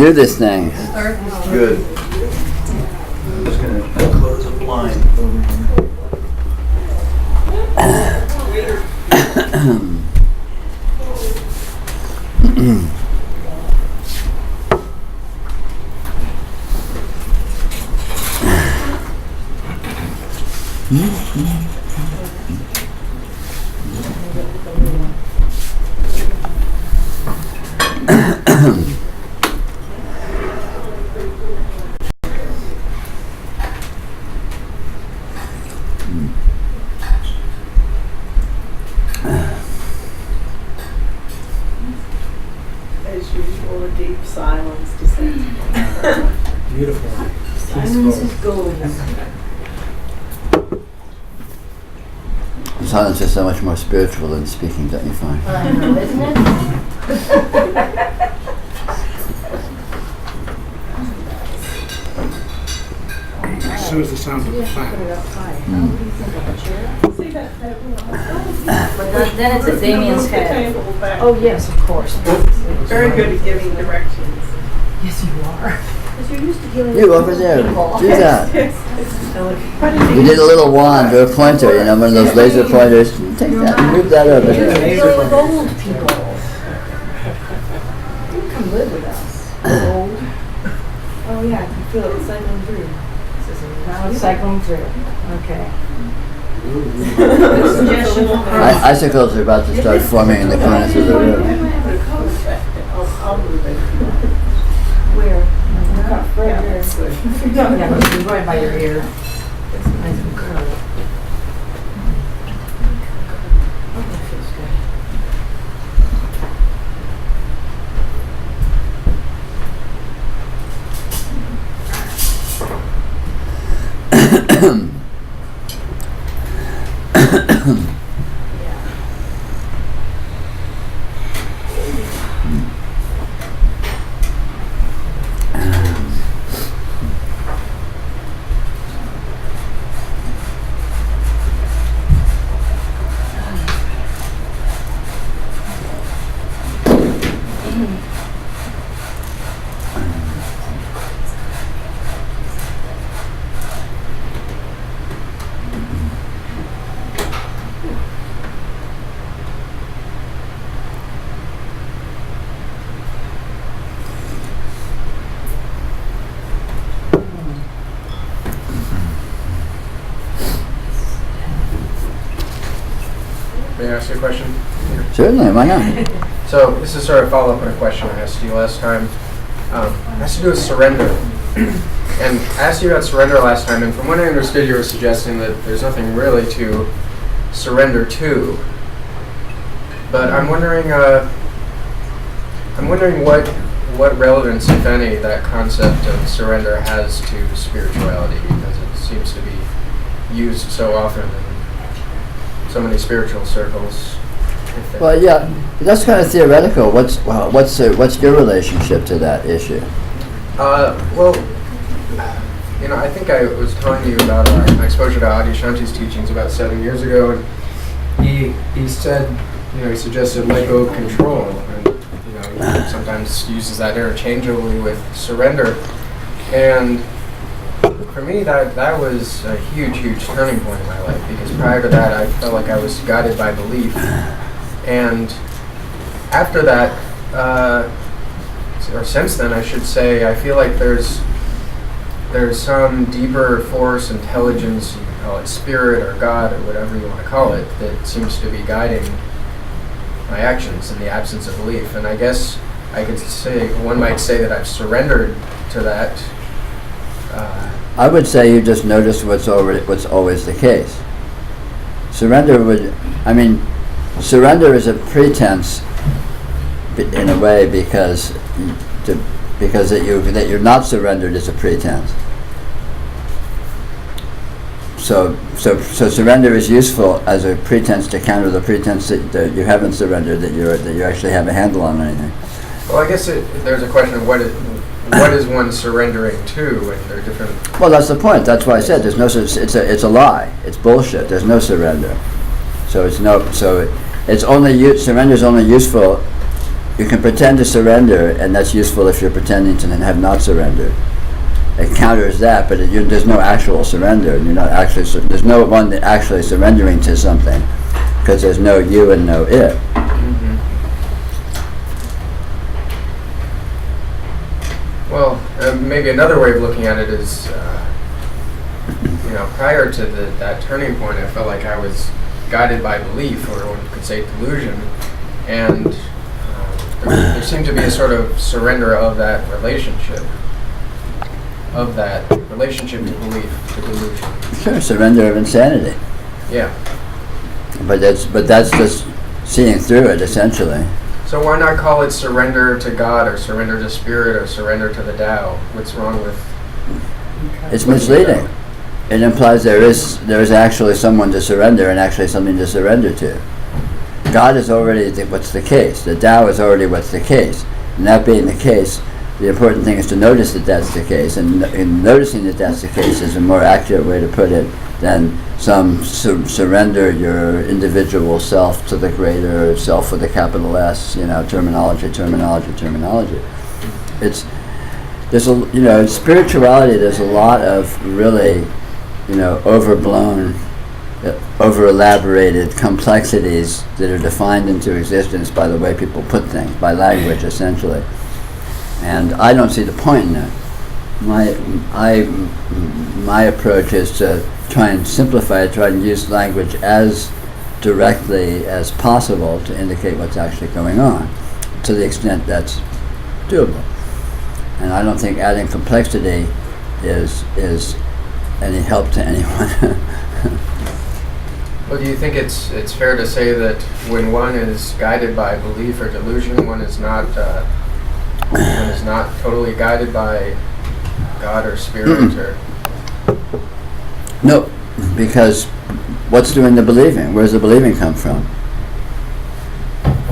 do this thing. Good. I'm just going to close a blind over here. As usual, a deep silence descends. Beautiful. Silence is gold. Silence is so much more spiritual than speaking, don't you find? I know, isn't it? So is the sound of the fan. But then it's a Damien's head. Oh, yes, of course. Very good at giving directions. Yes, you are. Because you're used to dealing You with over there, people. do that. But You did a little wand or a pointer, you know, one of those laser pointers. Take that, move that over You're there. dealing with old people. You come live with us. Old. Oh yeah, I can feel it cycling through. Now it's cycling through. Okay. Suggestion from Icicles are about to start forming in the corners of the room. I'll move it. Where? Yeah, Yeah, it's right by your ear. It's nice and curled. Oh, that feels good. May I ask you a question? Certainly, why not? So this is sort of a follow-up on a question I asked you last time. It has to do with surrender. And I asked you about surrender last time, and from what I understood, you were suggesting that there's nothing really to surrender to. But I'm wondering what relevance, if any, that concept of surrender has to spirituality, because it seems to be used so often in so many spiritual circles. Well, yeah, that's kind of theoretical. What's your relationship to that issue? Well, you know, I think I was telling you about my exposure to Adyashanti's teachings about 7 years ago, and he said, you know, he suggested let go of control, and you know, he sometimes uses that interchangeably with surrender, and for me that was a huge turning point in my life, because prior to that I felt like I was guided by belief, and after that, or since then I should say, I feel like there's some deeper force, intelligence, you can call it spirit or God or whatever you want to call it, that seems to be guiding my actions in the absence of belief. And I guess I could say, one might say that I've surrendered to that. I would say you just notice what's always the case. Surrender is a pretense in a way, because that you're not surrendered is a pretense. So surrender is useful as a pretense to counter the pretense that you haven't surrendered, that you actually have a handle on anything. Well, I guess there's a question of what is one surrendering to, and there are different. Well, that's the point. That's why I said there's no. It's a lie. It's bullshit. There's no surrender. So it's only surrender is only useful you can pretend to surrender, and that's useful if you're pretending to have not surrendered. It counters that, but there's no actual surrender. You're not actually. There's no one that actually surrendering to something, because there's no you and no it. Well, maybe another way of looking at it is, prior to that turning point, I felt like I was guided by belief, or one could say delusion, and there seemed to be a sort of surrender of that relationship to belief, to delusion. Sure, surrender of insanity. Yeah. But that's just seeing through it, essentially. So why not call it surrender to God, or surrender to Spirit, or surrender to the Tao? What's wrong with? It's misleading. It implies there is actually someone to surrender and actually something to surrender to. God is already what's the case. The Tao is already what's the case. And that being the case, the important thing is to notice that that's the case. And in noticing that that's the case is a more accurate way to put it than some surrender your individual self to the greater self with a capital S, terminology. In spirituality, there's a lot of really, overblown, over-elaborated complexities that are defined into existence by the way people put things, by language, essentially. And I don't see the point in it. My approach is to try and simplify it, try and use language as directly as possible to indicate what's actually going on, to the extent that's doable. And I don't think adding complexity is any help to anyone. Well, do you think it's fair to say that when one is guided by belief or delusion, one is not totally guided by God or Spirit, or? No, because what's doing the believing? Where's the believing come from?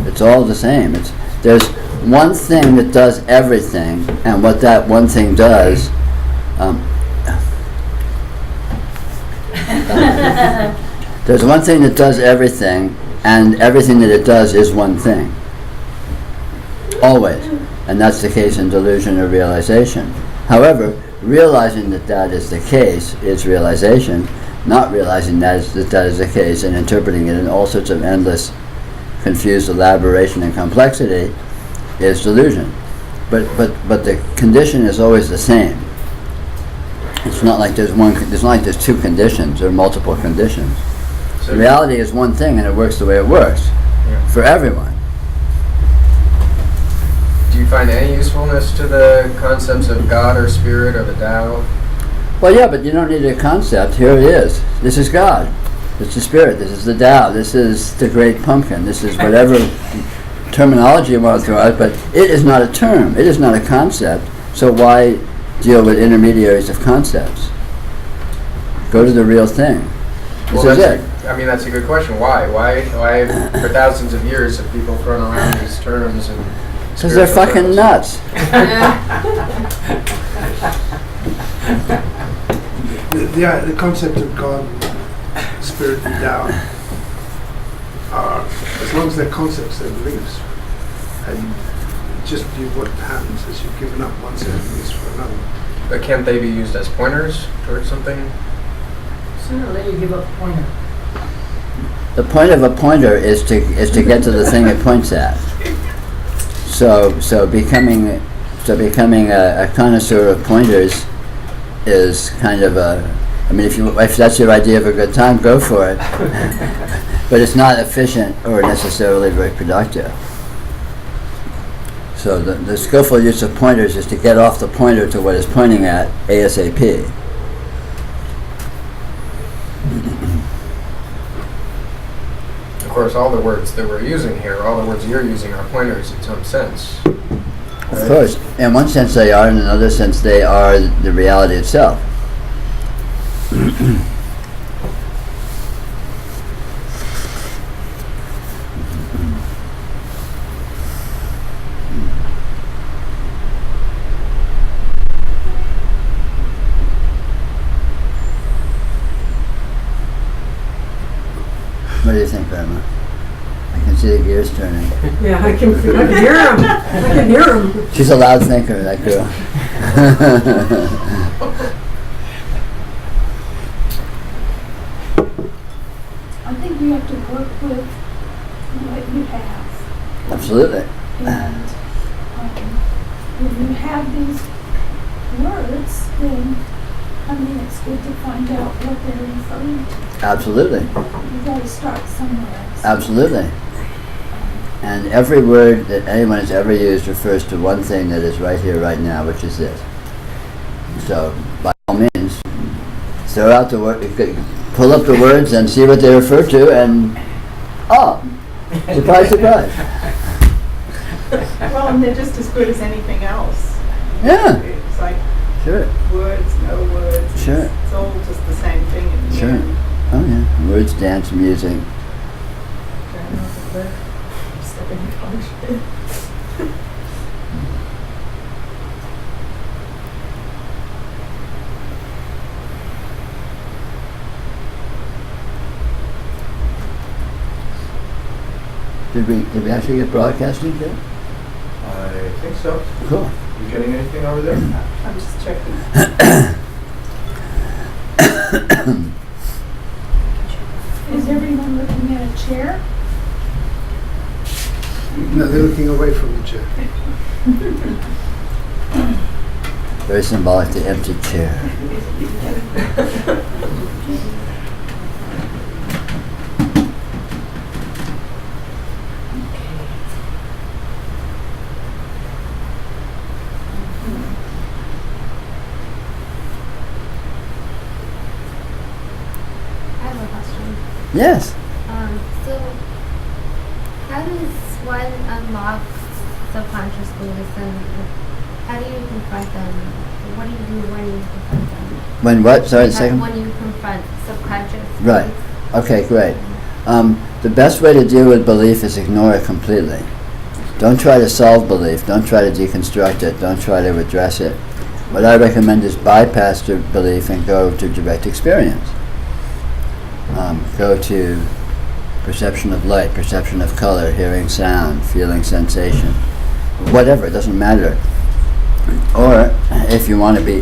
It's all the same. There's one thing that does everything, and what that one thing does. There's one thing that does everything, and everything that it does is one thing. Always. And that's the case in delusion or realization. However, realizing that that is the case is realization. Not realizing that is the case and interpreting it in all sorts of endless, confused elaboration and complexity is delusion. But the condition is always the same. It's not like there's two conditions or multiple conditions. So reality is one thing, and it works the way it works for everyone. Do you find any usefulness to the concepts of God or Spirit or the Tao? Well, yeah, but you don't need a concept. Here it is. This is God. This is the Spirit. This is the Tao. This is the Great Pumpkin. This is whatever terminology you want to throw out, but it is not a term. It is not a concept. So why deal with intermediaries of concepts? Go to the real thing. This is it. That's a good question. Why for thousands of years have people thrown around these terms and because they're fucking nuts. The concept of God, Spirit, and Tao are, as long as they're concepts, they're beliefs. And what happens is you've given up one set of beliefs for another. But can't they be used as pointers towards something? Sooner or later you give up a pointer. The point of a pointer is to get to the thing it points at. So becoming a connoisseur of pointers is kind of if that's your idea of a good time, go for it. But it's not efficient or necessarily very productive. So the skillful use of pointers is to get off the pointer to what it's pointing at ASAP. Of course, all the words that we're using here, all the words you're using are pointers in some sense. Of course. In one sense they are, in another sense they are the reality itself. What do you think, Verma? I can see the gears turning. Yeah, I can hear him. I can hear him. She's a loud thinker, that girl. I think we have to work with what you have. Absolutely. And when you have these words, then, I mean, it's good to find out what they're referring to. Absolutely. You gotta start somewhere else. Absolutely. And every word that anyone has ever used refers to one thing that is right here, right now, which is this. So, by all means, throw out the word, pull up the words and see what they refer to, and surprise, surprise. Well, and they're just as good as anything else. Yeah. It's like Sure. words, no words. Sure. It's all just the same thing in the Sure. end. Oh yeah. Words, dance, music. Stepping in college. Did we actually get broadcasting yet? I think so. Cool. You getting anything over there? I'm just checking. Is everyone looking at a chair? No, they're looking away from the chair. Very symbolic, the empty chair. I have a question. Yes. So, how does one unlock subconscious beliefs, and how do you confront them? What do you do when you confront them? When what? Sorry, the second. When you confront subconscious Right. beliefs. Okay, great. The best way to deal with belief is ignore it completely. Don't try to solve belief. Don't try to deconstruct it. Don't try to address it. What I recommend is bypass the belief and go to direct experience. Go to perception of light, perception of color, hearing sound, feeling sensation, whatever, it doesn't matter. Or if you want to be,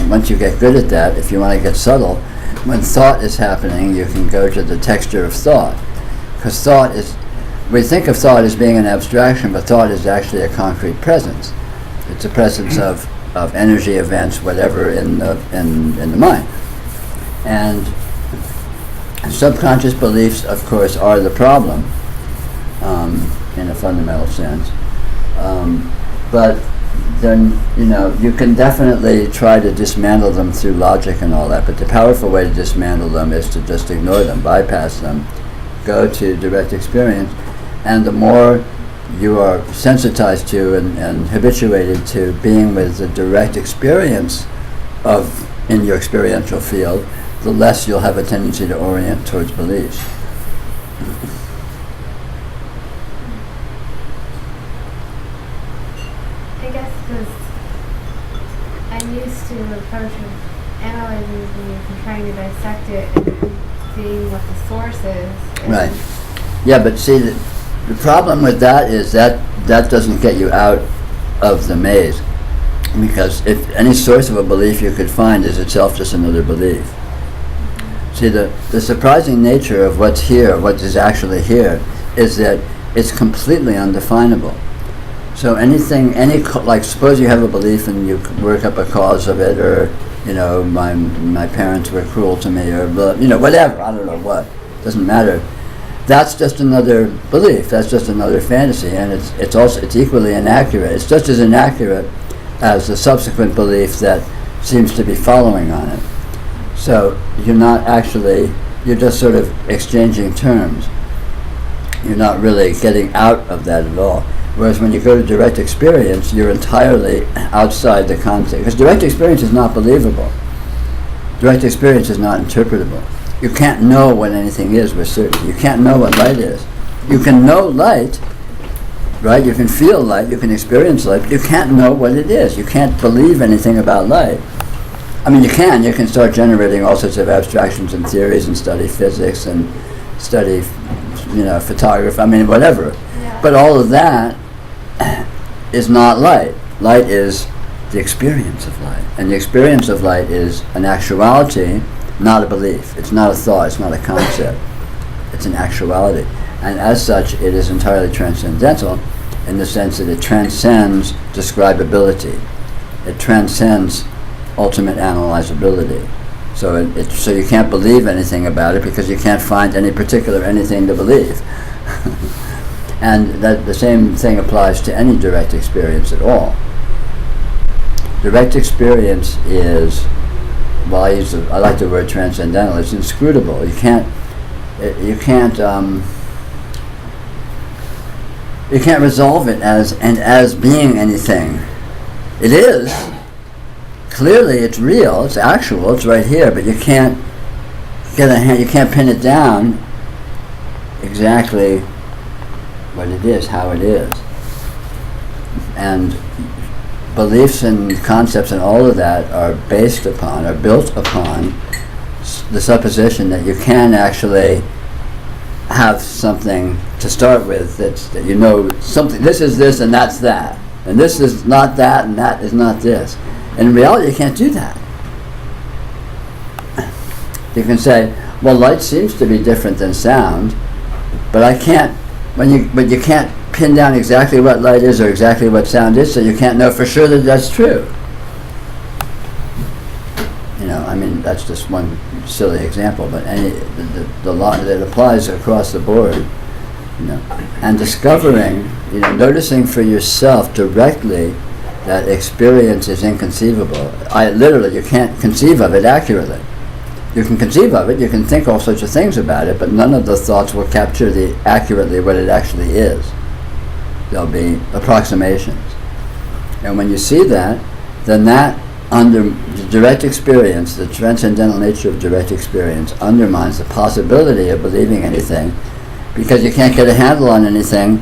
once you get good at that, if you want to get subtle, when thought is happening, you can go to the texture of thought. Because thought is, we think of thought as being an abstraction, but thought is actually a concrete presence. It's a presence of energy, events, whatever in the mind. And subconscious beliefs, of course, are the problem in a fundamental sense. But then, you can definitely try to dismantle them through logic and all that, but the powerful way to dismantle them is to just ignore them, bypass them, go to direct experience, and the more you are sensitized to and habituated to being with the direct experience in your experiential field, the less you'll have a tendency to orient towards beliefs. I guess because I'm used to the approach of analyzing belief and trying to dissect it and seeing what the source is. and- Right. Yeah, but see, the problem with that is that doesn't get you out of the maze. Because if any source of a belief you could find is itself just another belief. See, the surprising nature of what's here, what is actually here, is that it's completely undefinable. So anything, like suppose you have a belief and you work up a cause of it, or, my parents were cruel to me, or, whatever, I don't know what, doesn't matter. That's just another belief, that's just another fantasy, and it's equally inaccurate. It's just as inaccurate as the subsequent belief that seems to be following on it. So you're just sort of exchanging terms. You're not really getting out of that at all. Whereas when you go to direct experience, you're entirely outside the context. Because direct experience is not believable. Direct experience is not interpretable. You can't know what anything is with certainty. You can't know what light is. You can know light, right? You can feel light, you can experience light, but you can't know what it is. You can't believe anything about light. I mean, you can start generating all sorts of abstractions and theories and study physics and study, photographer, I mean, whatever. Yeah. But all of that is not light. Light is the experience of light. And the experience of light is an actuality, not a belief. It's not a thought, it's not a concept. It's an actuality. And as such, it is entirely transcendental in the sense that it transcends describability. It transcends ultimate analyzability. So you can't believe anything about it because you can't find any particular anything to believe. And that the same thing applies to any direct experience at all. Direct experience is, well, I like the word transcendental. It's inscrutable. You can't resolve it as being anything. It is. Clearly, it's real. It's actual. It's right here. But you can't you can't pin it down exactly what it is, how it is. And beliefs and concepts and all of that are built upon the supposition that you can actually have something to start with that something, this is this and that's that, and this is not that and that is not this. And in reality, you can't do that. You can say, well, light seems to be different than sound, but but you can't pin down exactly what light is or exactly what sound is, so you can't know for sure that that's true. I mean, that's just one silly example, but the law that applies across the board, and discovering, noticing for yourself directly that experience is inconceivable. You can't conceive of it accurately. You can conceive of it, you can think all sorts of things about it, but none of the thoughts will capture accurately what it actually is. There'll be approximations. And when you see that, then that under direct experience, the transcendental nature of direct experience undermines the possibility of believing anything, because you can't get a handle on anything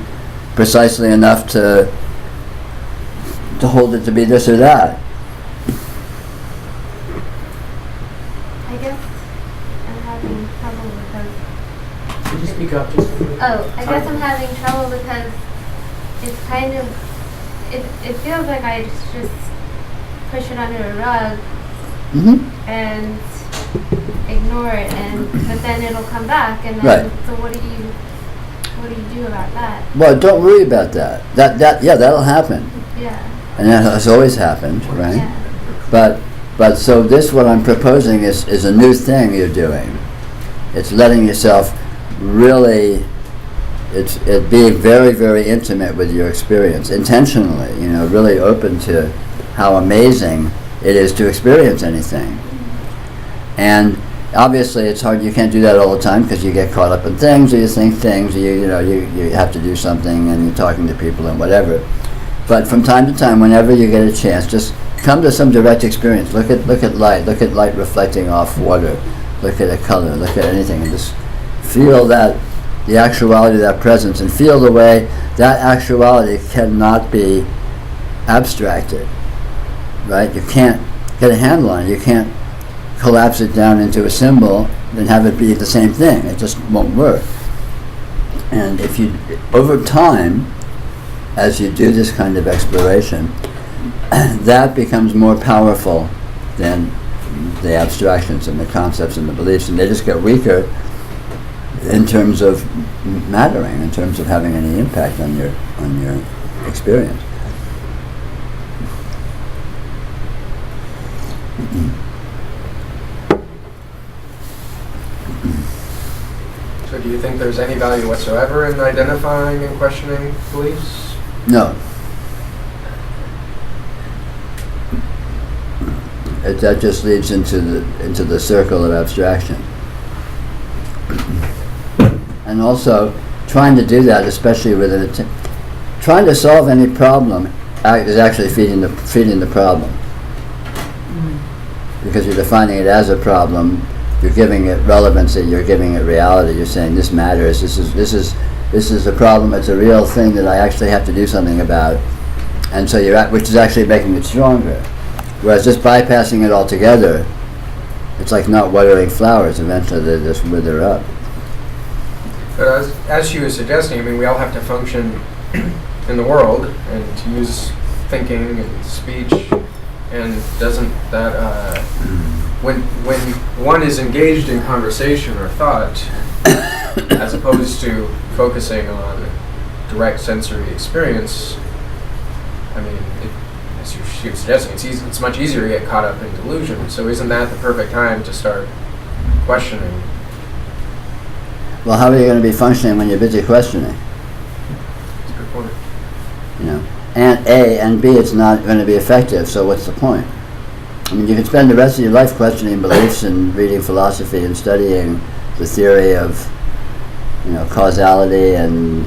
precisely enough to hold it to be this or that. I guess I'm having trouble because... Could you speak up just a little? I guess I'm having trouble because it's kind of... It feels like I just push it under a rug and ignore it, but then it'll come back, and then so what do you do about that? Well, don't worry about that. That'll happen. Yeah. And that has always happened, right? Yeah. But so what I'm proposing is a new thing you're doing. It's letting yourself really, it's being very, very intimate with your experience, intentionally, really open to how amazing it is to experience anything. And obviously it's hard, you can't do that all the time because you get caught up in things, or you think things, or you have to do something, and you're talking to people and whatever. But from time to time, whenever you get a chance, just come to some direct experience. Look at light reflecting off water. Look at a color. Look at anything, and just feel that the actuality of that presence, and feel the way that actuality cannot be abstracted. Right? You can't get a handle on it. You can't collapse it down into a symbol and have it be the same thing. It just won't work. And if you, over time, as you do this kind of exploration, that becomes more powerful than the abstractions and the concepts and the beliefs, and they just get weaker in terms of mattering, in terms of having any impact on your experience. So do you think there's any value whatsoever in identifying and questioning beliefs? No. That just leads into the circle of abstraction. And also, trying to do that, especially with trying to solve any problem, is actually feeding the problem. Because you're defining it as a problem, you're giving it relevancy, you're giving it reality. You're saying this matters. This is a problem. It's a real thing that I actually have to do something about, and so which is actually making it stronger. Whereas just bypassing it altogether, it's like not watering flowers. Eventually, they just wither up. But as she was suggesting, I mean, we all have to function in the world and to use thinking and speech, and doesn't that when one is engaged in conversation or thought, as opposed to focusing on direct sensory experience, I mean, as she was suggesting, it's much easier to get caught up in delusion. So isn't that the perfect time to start questioning? Well, how are you going to be functioning when you're busy questioning? That's a good point. You know, and A and B, it's not going to be effective. So what's the point? I mean, you can spend the rest of your life questioning beliefs and reading philosophy and studying the theory of, you know, causality and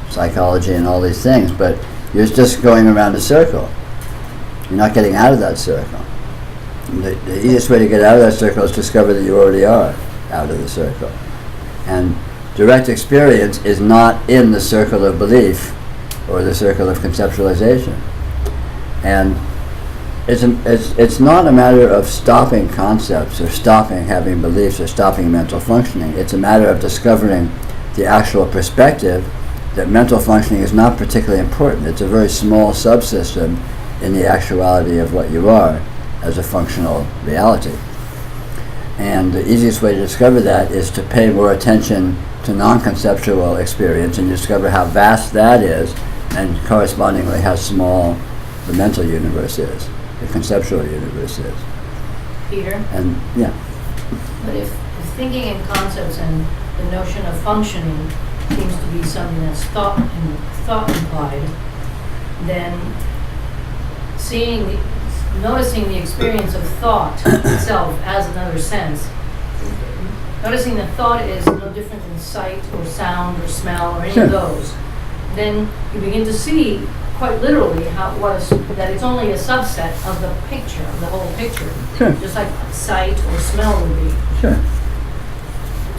psychology and all these things, but you're just going around a circle. You're not getting out of that circle. The easiest way to get out of that circle is to discover that you already are out of the circle. And direct experience is not in the circle of belief or the circle of conceptualization. And it's not a matter of stopping concepts or stopping having beliefs or stopping mental functioning. It's a matter of discovering the actual perspective that mental functioning is not particularly important. It's a very small subsystem in the actuality of what you are as a functional reality. And the easiest way to discover that is to pay more attention to non-conceptual experience and discover how vast that is, and correspondingly how small the mental universe is, the conceptual universe is. Peter? And yeah. But if thinking in concepts and the notion of functioning seems to be something that's thought implied, then noticing the experience of thought itself as another sense, noticing that thought is no different than sight or sound or smell or any of those, then you begin to see quite literally that it's only a subset of the picture, of the whole picture, just like sight or smell would be. Sure.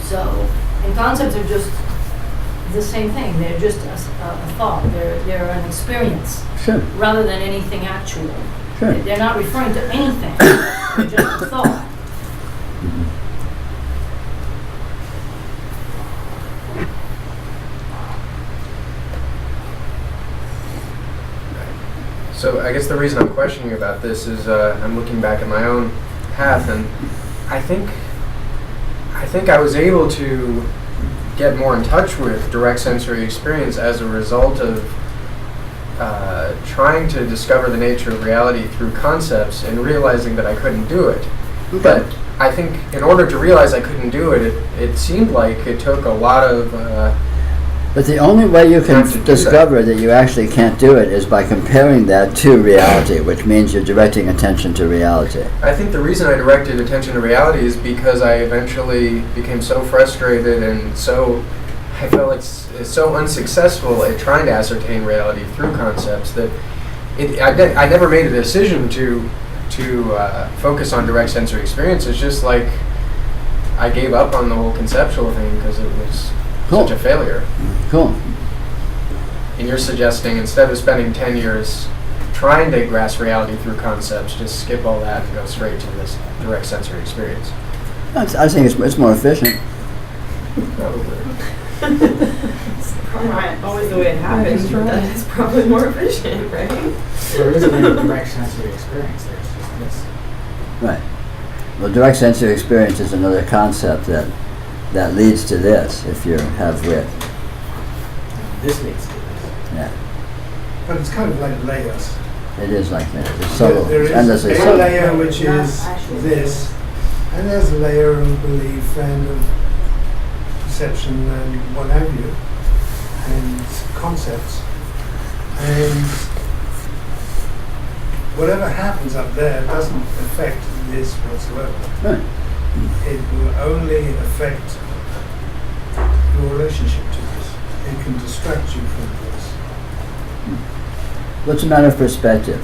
So, and concepts are just the same thing. They're just a thought. They're an experience, rather than anything actual. Sure. They're not referring to anything. They're just a thought. So I guess the reason I'm questioning about this is I'm looking back at my own path, and I think I was able to get more in touch with direct sensory experience as a result of trying to discover the nature of reality through concepts and realizing that I couldn't do it. Okay. But I think in order to realize I couldn't do it, it seemed like it took a lot of... But the only way you can Time to do discover that you actually can't do it is by comparing that to reality, which means you're directing attention to reality. I think the reason I directed attention to reality is because I eventually became so frustrated and I felt like so unsuccessful at trying to ascertain reality through concepts that I never made a decision to focus on direct sensory experience. It's just like I gave up on the whole conceptual thing because it was such a failure. Cool. And you're suggesting instead of spending 10 years trying to grasp reality through concepts, just skip all that and go straight to this direct sensory experience. I think it's more efficient. Probably. It's probably always the way it happens, but that is probably more efficient, right? There isn't any direct sensory experience, there's just this. Right. Well, direct sensory experience is another concept that leads to this, if you have wit. This leads to this. Yeah. But it's kind of like layers. It is like that. It's subtle. There is Endlessly a subtle. layer which is this, and there's a layer of belief and of perception and what have you, and concepts. And whatever happens up there doesn't affect this whatsoever. Right. It will only affect your relationship to this. It can distract you from this. What's a matter of perspective?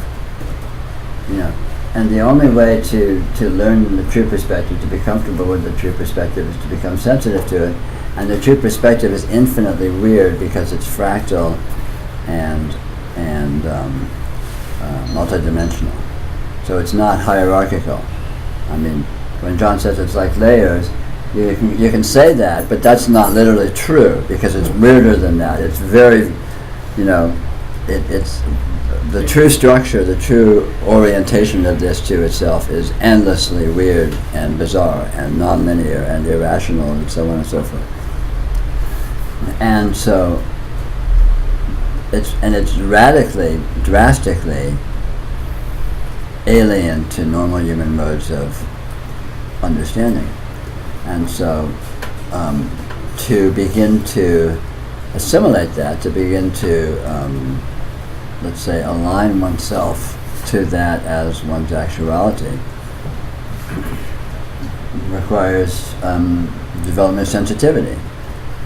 You know, and the only way to learn the true perspective, to be comfortable with the true perspective, is to become sensitive to it. And the true perspective is infinitely weird because it's fractal and multidimensional. So it's not hierarchical. I mean, when John says it's like layers, You can say that, but that's not literally true, because it's weirder than that. It's very, it's the true structure, the true orientation of this to itself is endlessly weird and bizarre and non-linear and irrational and so on and so forth. And so it's radically, drastically alien to normal human modes of understanding. And so to begin to assimilate that, to begin to let's say align oneself to that as one's actuality, requires development of sensitivity,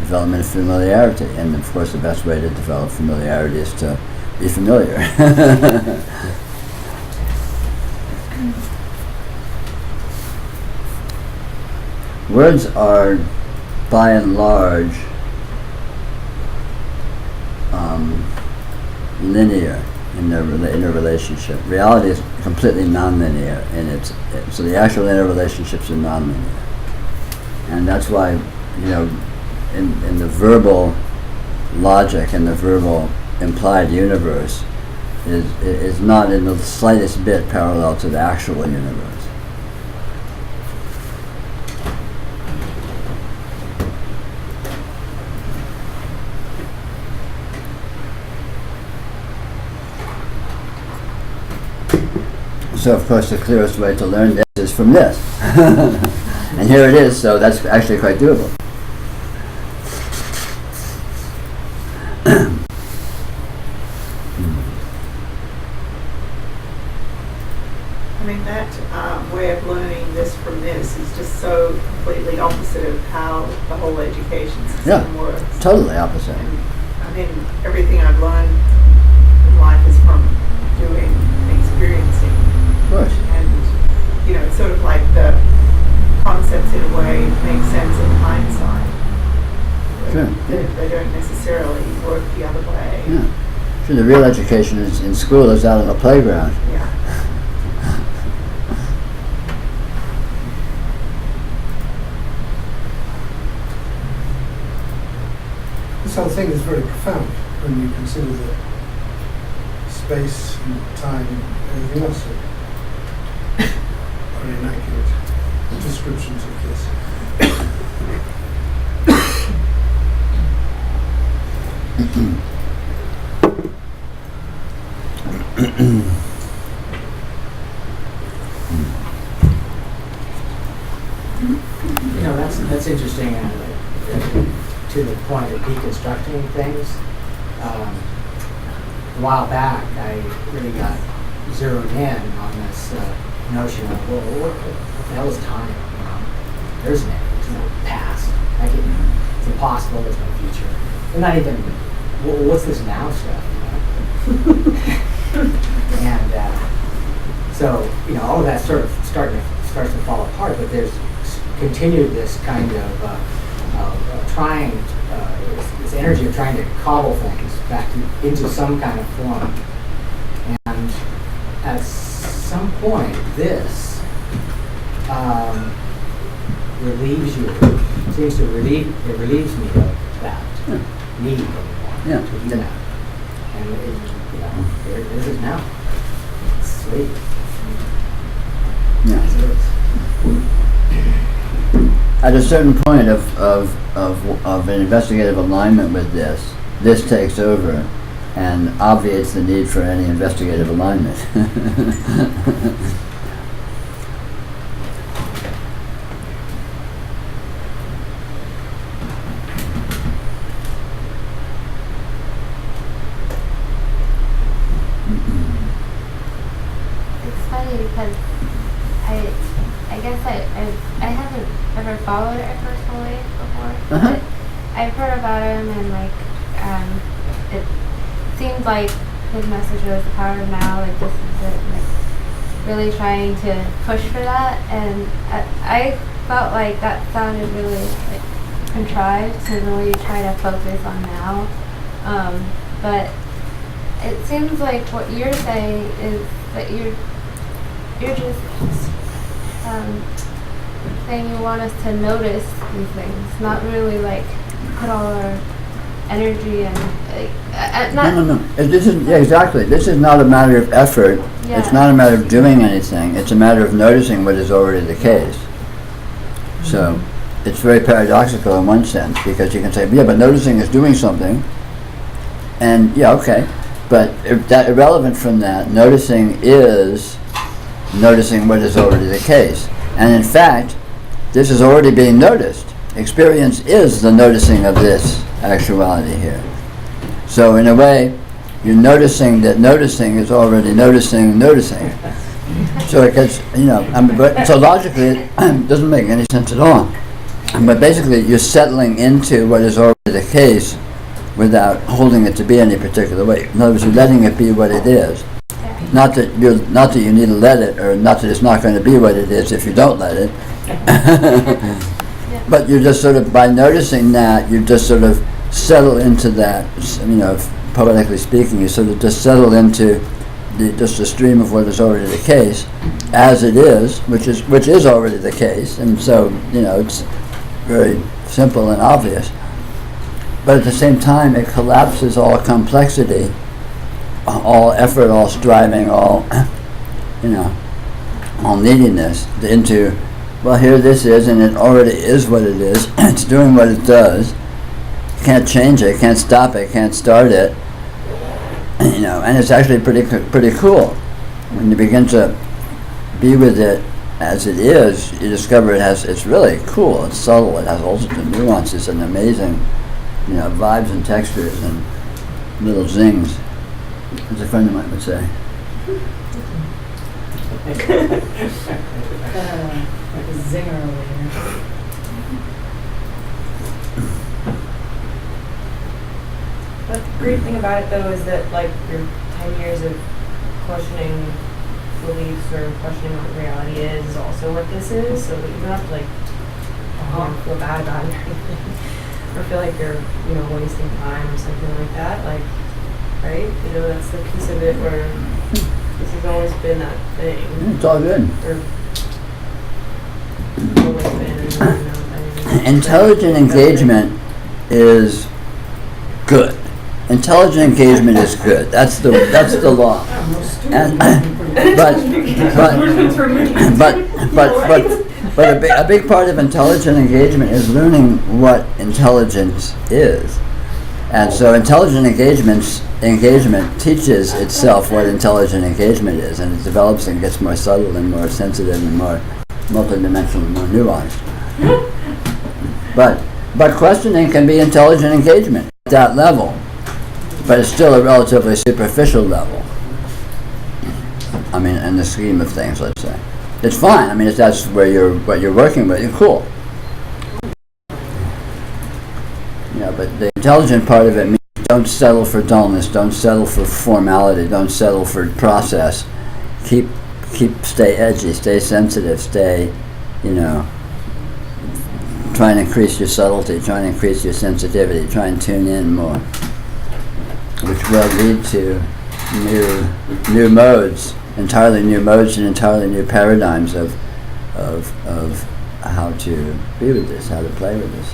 development of familiarity, and of course the best way to develop familiarity is to be familiar. Words are, by and large, linear in their relationship. Reality is completely non-linear, and so the actual interrelationships are non-linear, and that's why in the verbal logic and the verbal implied universe is not in the slightest bit parallel to the actual universe. So of course the clearest way to learn this is from this. And here it is, so that's actually quite doable. I mean, that way of learning this from this is just so completely opposite of how the whole education system works. Totally opposite. And, I mean, everything I've learned in life is from doing and experiencing. Of course. And, it's sort of like the concepts in a way make sense in hindsight. Sure. They don't necessarily work the other way. Yeah. Sure, the real education is in school, is out on the playground. Yeah. This whole thing is very profound when you consider the space and time and everything else are inaccurate descriptions of this. That's interesting. To the point of deconstructing things, a while back I really got zeroed in on this notion of, well, what the hell is time? There's no past. It's impossible. There's no future. And not even, what's this now stuff? And so all of that sort of starts to fall apart. But there's continued this kind of trying, this energy of trying to cobble things back into some kind of form. And at some point, this relieves you. It relieves me of that need to do that. And there it is now. It's sweet. Yeah. At a certain point of an investigative alignment with this takes over and obviates the need for any investigative alignment. It's funny because I guess I haven't ever followed Eckhart Tolle before, but I've heard about him and it seems like his message was the power of now, like this is it, like really trying to push for that, and I felt like that sounded really like contrived to really try to focus on now, but it seems like what you're saying is that you're just saying you want us to notice these things, not really like put all our energy and not. No. This is exactly. This is not a matter of effort. Yeah. It's not a matter of doing anything. It's a matter of noticing what is already the case. So it's very paradoxical in one sense, because you can say, yeah, but noticing is doing something, and yeah, okay, but that irrelevant from that, noticing is noticing what is already the case. And in fact, this is already being noticed. Experience is the noticing of this actuality here. So in a way, you're noticing that noticing is already noticing. So it gets, so logically it doesn't make any sense at all. But basically you're settling into what is already the case without holding it to be any particular way. In other words, you're letting it be what it is. Not that you need to let it, or not that it's not going to be what it is if you don't let it. But you're just sort of, by noticing that, you just sort of settle into that, poetically speaking, you sort of just settle into just the stream of what is already the case, as it is, which is already the case, and so, it's very simple and obvious. But at the same time, it collapses all complexity, all effort, all striving, all neediness into, well, here this is, and it already is what it is. It's doing what it does. Can't change it, can't stop it, can't start it. And it's actually pretty cool. When you begin to be with it as it is, you discover it's really cool. It's subtle. It has all sorts of nuances and amazing, vibes and textures and little zings, as a friend of mine would say. Like a zinger over here. But the great thing about it, though, is that like your 10 years of questioning beliefs or questioning what reality is also what this is, so that you don't have to feel bad about it or anything, or feel like you're wasting time or something like that. Like, right? That's the piece of it where this has always been that thing. It's all good. Or always been. Intelligent engagement is good. Intelligent engagement is good. That's the law. And, but a big part of intelligent engagement is learning what intelligence is. And so intelligent engagement teaches itself what intelligent engagement is, and it develops and gets more subtle and more sensitive and more multidimensional and more nuanced. But questioning can be intelligent engagement at that level, but it's still a relatively superficial level. In the scheme of things, let's say. It's fine. If that's what you're working with, you're cool. But the intelligent part of it means don't settle for dullness, don't settle for formality, don't settle for process. Stay edgy, stay sensitive, stay, try and increase your subtlety, try and increase your sensitivity, try and tune in more, which will lead to new modes, entirely new modes and entirely new paradigms of how to be with this, how to play with this.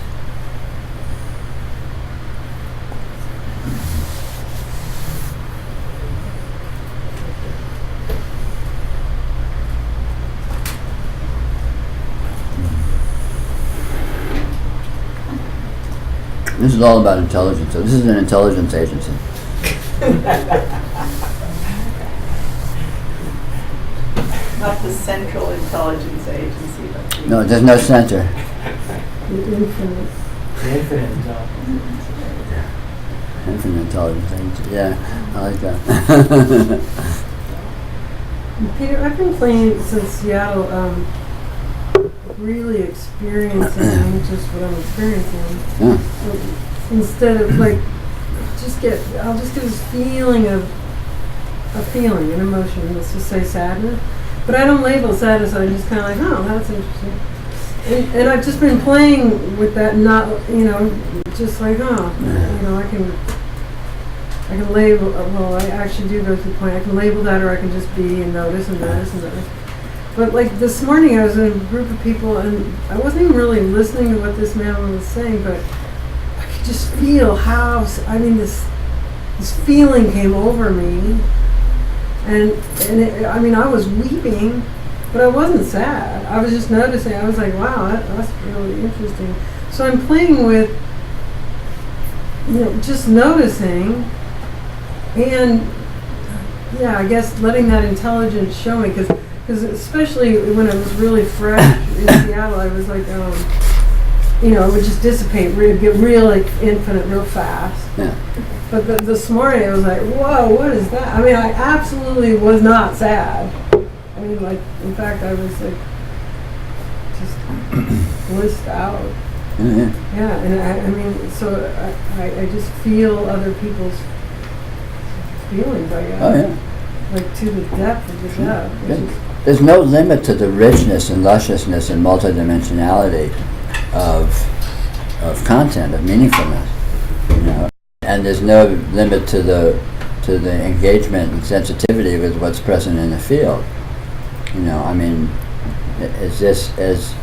This is all about intelligence. So this is an intelligence agency. Not the Central Intelligence Agency, but the No, there's no center. Infinite intelligence. Infinite intelligence agency. Yeah, I like that. Peter, I've been playing since Seattle, really experiencing just what I'm experiencing. Yeah. So instead of I'll just get this feeling of an emotion, let's just say sadness. But I don't label sadness, I'm just kind of like, oh, that's interesting. And I've just been playing with that, not, just like, I can label, I actually do go to the point, I can label that, or I can just be and notice and notice and notice. But like this morning, I was in a group of people, and I wasn't even really listening to what this man was saying, but I could just feel how, this feeling came over me, and I was weeping, but I wasn't sad. I was just noticing. I was like, wow, that's really interesting. So I'm playing with, just noticing, and yeah, I guess letting that intelligence show me, because especially when it was really fresh in Seattle, I was like, it would just dissipate, get real infinite real fast. Yeah. But this morning I was like, whoa, what is that? I absolutely was not sad. In fact, I was just blissed out. Yeah. Yeah, and so I just feel other people's feelings, I guess. Oh yeah. To the depth of the depth. There's no limit to the richness and lusciousness and multidimensionality of content, of meaningfulness. And there's no limit to the engagement and sensitivity with what's present in the field. It's just as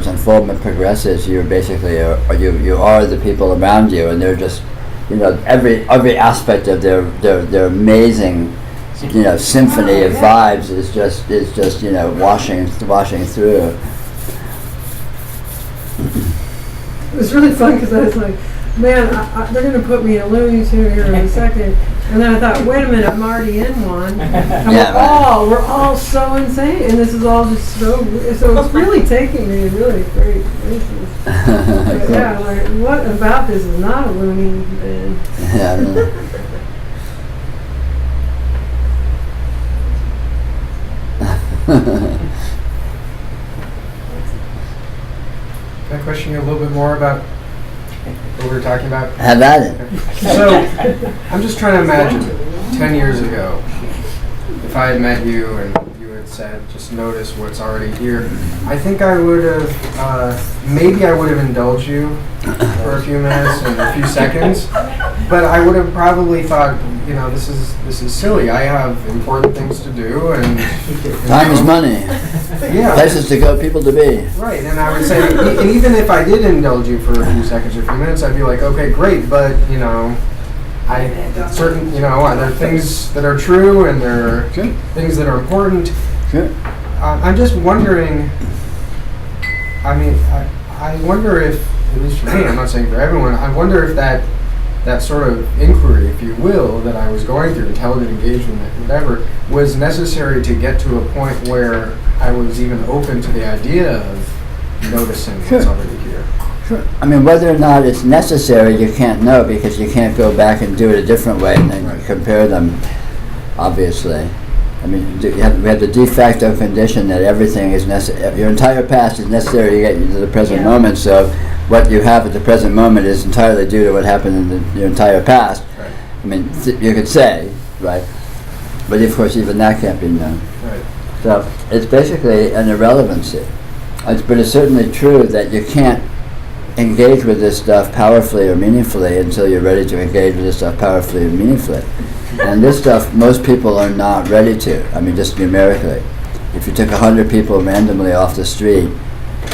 unfoldment progresses, you're basically you are the people around you, and they're just every aspect of their amazing symphony of vibes is just washing through. It was really fun because I was like, man, they're going to put me in a Looney Tune here in a second. And then I thought, wait a minute, I'm already in one. And we're all so insane. And this is all just so it's really taking me in really great places. But yeah, what about this is not a Looney Bin? Yeah. Can I question you a little bit more about what we were talking about? Have at it. So, I'm just trying to imagine 10 years ago, if I had met you and you had said, just notice what's already here, I think I would have, maybe I would have indulged you for a few minutes and a few seconds, but I would have probably thought, this is silly. I have important things to do, and time is money. Yeah. Places to go, people to be. Right, and I would say, and even if I did indulge you for a few seconds or a few minutes, I'd be like, okay, great, but are there things that are true and there are things that are important? Sure. I'm just wondering. I wonder if, at least for me, I'm not saying for everyone, I wonder if that sort of inquiry, if you will, that I was going through, intelligent engagement, whatever, was necessary to get to a point where I was even open to the idea of noticing what's already here. Sure. Whether or not it's necessary, you can't know, because you can't go back and do it a different way and then compare them, obviously. We have the de facto condition that everything is necessary. Your entire past is necessary to get you to the present moment, so what you have at the present moment is entirely due to what happened in your entire past. Right. You could say, right? But of course, even that can't be known. Right. So it's basically an irrelevancy. But it's certainly true that you can't engage with this stuff powerfully or meaningfully until you're ready to engage with this stuff powerfully and meaningfully. And this stuff, most people are not ready to. Just numerically. If you took 100 people randomly off the street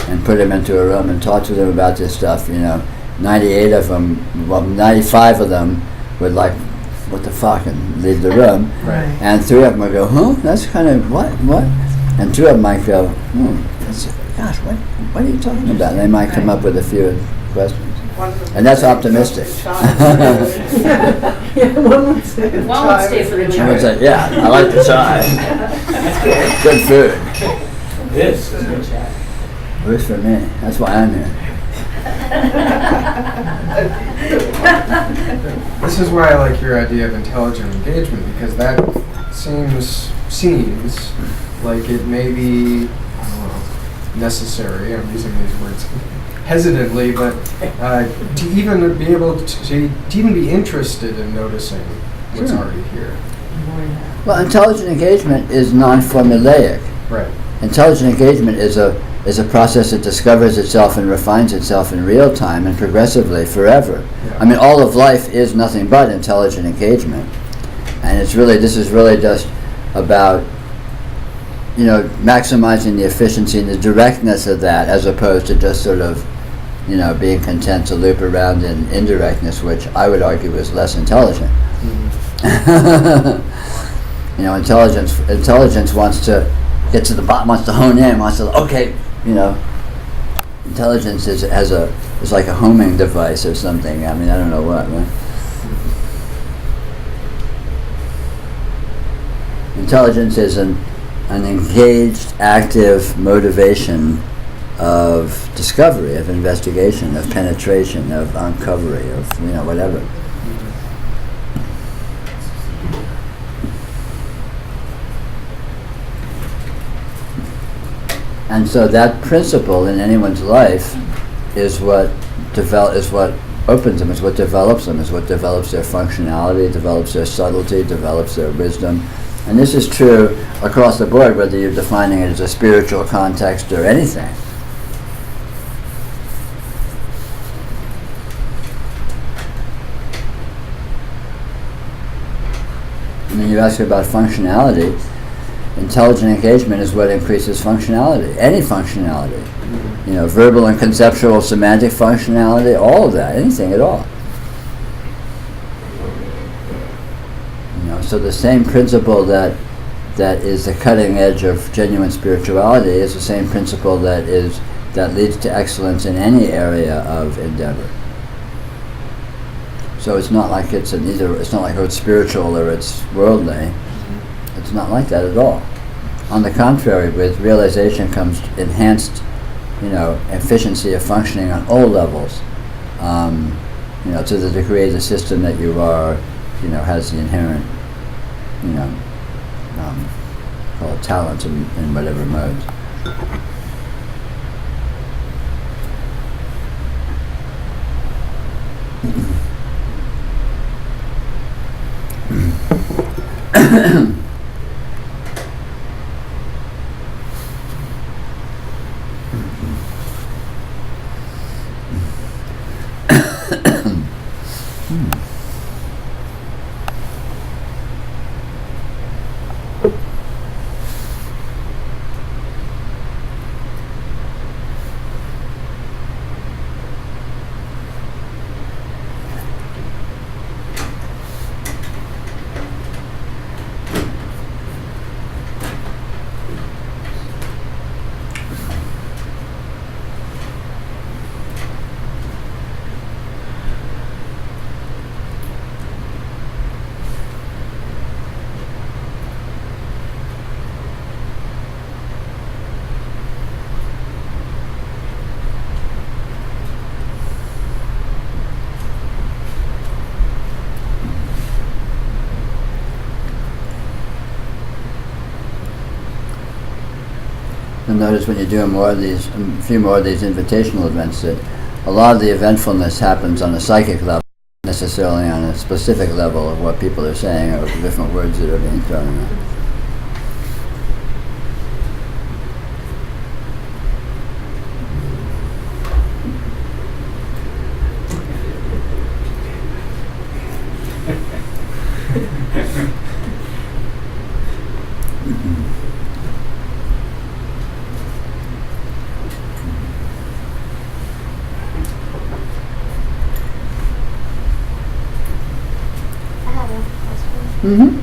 and put them into a room and talked to them about this stuff, 95 of them would like, what the fuck, and leave the room. Right. And 3 of them would go, huh, that's kind of, what? And 2 of them might go, gosh, what are you talking about? And they might come up with a few questions. And that's optimistic. One would say One would stay for the I would chai. say, yeah, I like the chai. Good food. This is good chat. Works for me. That's why I'm here. This is why I like your idea of intelligent engagement, because that seems like it may be, I don't know, necessary. I'm using these words hesitantly, but to even be able to even be interested in noticing what's already here. Well, intelligent engagement is non-formulaic. Right. Intelligent engagement is a process that discovers itself and refines itself in real time and progressively forever. Yeah. All of life is nothing but intelligent engagement. And this is really just about, maximizing the efficiency and the directness of that, as opposed to just sort of, being content to loop around in indirectness, which I would argue is less intelligent. Intelligence wants to get to the bottom, wants to hone in, wants to, intelligence is like a homing device or something. I mean, I don't know what, right? Intelligence is an engaged, active motivation of discovery, of investigation, of penetration, of uncovery, of whatever. And so that principle in anyone's life is what opens them, is what develops them, is what develops their functionality, develops their subtlety, develops their wisdom. And this is true across the board, whether you're defining it as a spiritual context or anything. I mean, you ask about functionality. Intelligent engagement is what increases functionality, any functionality. Verbal and conceptual, semantic functionality, all of that, anything at all. So the same principle that is the cutting edge of genuine spirituality is the same principle that leads to excellence in any area of endeavor. So it's not like it's not like it's spiritual or it's worldly. It's not like that at all. On the contrary, with realization comes enhanced, efficiency of functioning on all levels. To the degree the system that you are, has the inherent, call it talent in whatever modes. You'll notice when you're doing a few more of these invitational events, that a lot of the eventfulness happens on a psychic level, not necessarily on a specific level of what people are saying or the different words that are being thrown around. Mm-hmm.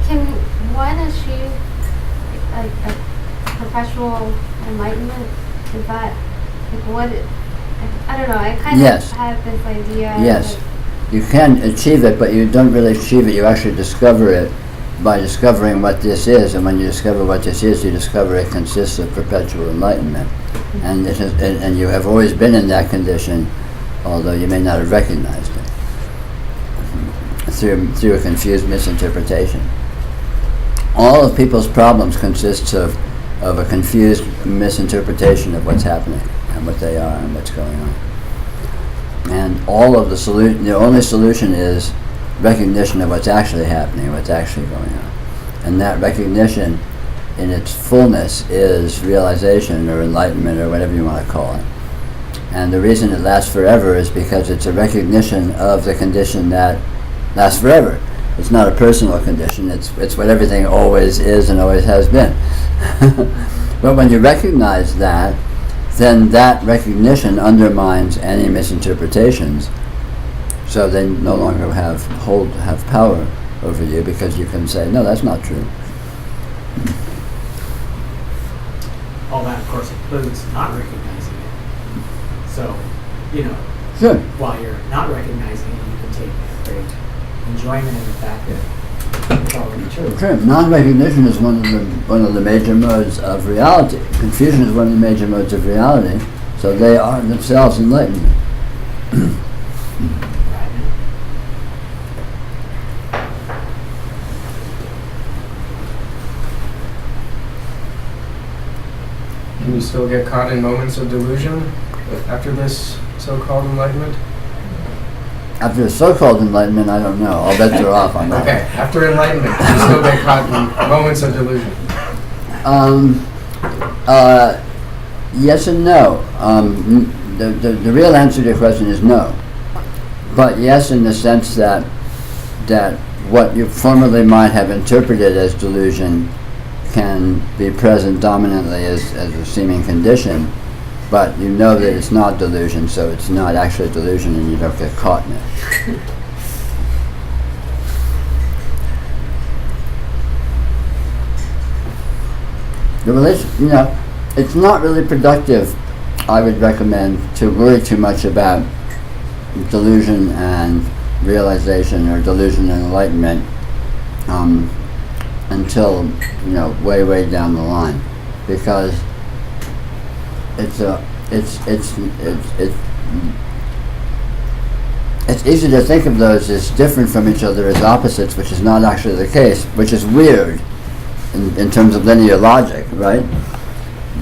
Can one achieve a perpetual enlightenment? Is that what? I don't know. I kind of have this idea. Yes, you can achieve it, but you don't really achieve it. You actually discover it by discovering what this is, and when you discover what this is, you discover it consists of perpetual enlightenment. And and you have always been in that condition, although you may not have recognized it through a confused misinterpretation. All of people's problems consists of a confused misinterpretation of what's happening and what they are and what's going on. And all of the only solution is recognition of what's actually happening, what's actually going on. And that recognition in its fullness is realization or enlightenment or whatever you want to call it. And the reason it lasts forever is because it's a recognition of the condition that lasts forever. It's not a personal condition, it's what everything always is and always has been. But when you recognize that, then that recognition undermines any misinterpretations. So they no longer have power over you, because you can say, no, that's not true. All that, of course, includes not recognizing it. So, Sure. while you're not recognizing it, you can take great enjoyment in the fact that it's already true. Sure. Non-recognition is one of the major modes of reality. Confusion is one of the major modes of reality. So they are themselves enlightenment. Can you still get caught in moments of delusion after this so-called enlightenment? After the so-called enlightenment, I don't know. I'll bet you're off on that. Okay, after enlightenment, can you still get caught in moments of delusion? Yes and no. The real answer to your question is no. But yes, in the sense that what you formerly might have interpreted as delusion can be present dominantly as a seeming condition, but you know that it's not delusion, so it's not actually delusion, and you don't get caught in it. The relation, it's not really productive, I would recommend, to worry too much about delusion and realization, or delusion and enlightenment, until way down the line, because it's easy to think of those as different from each other, as opposites, which is not actually the case, which is weird in terms of linear logic, right?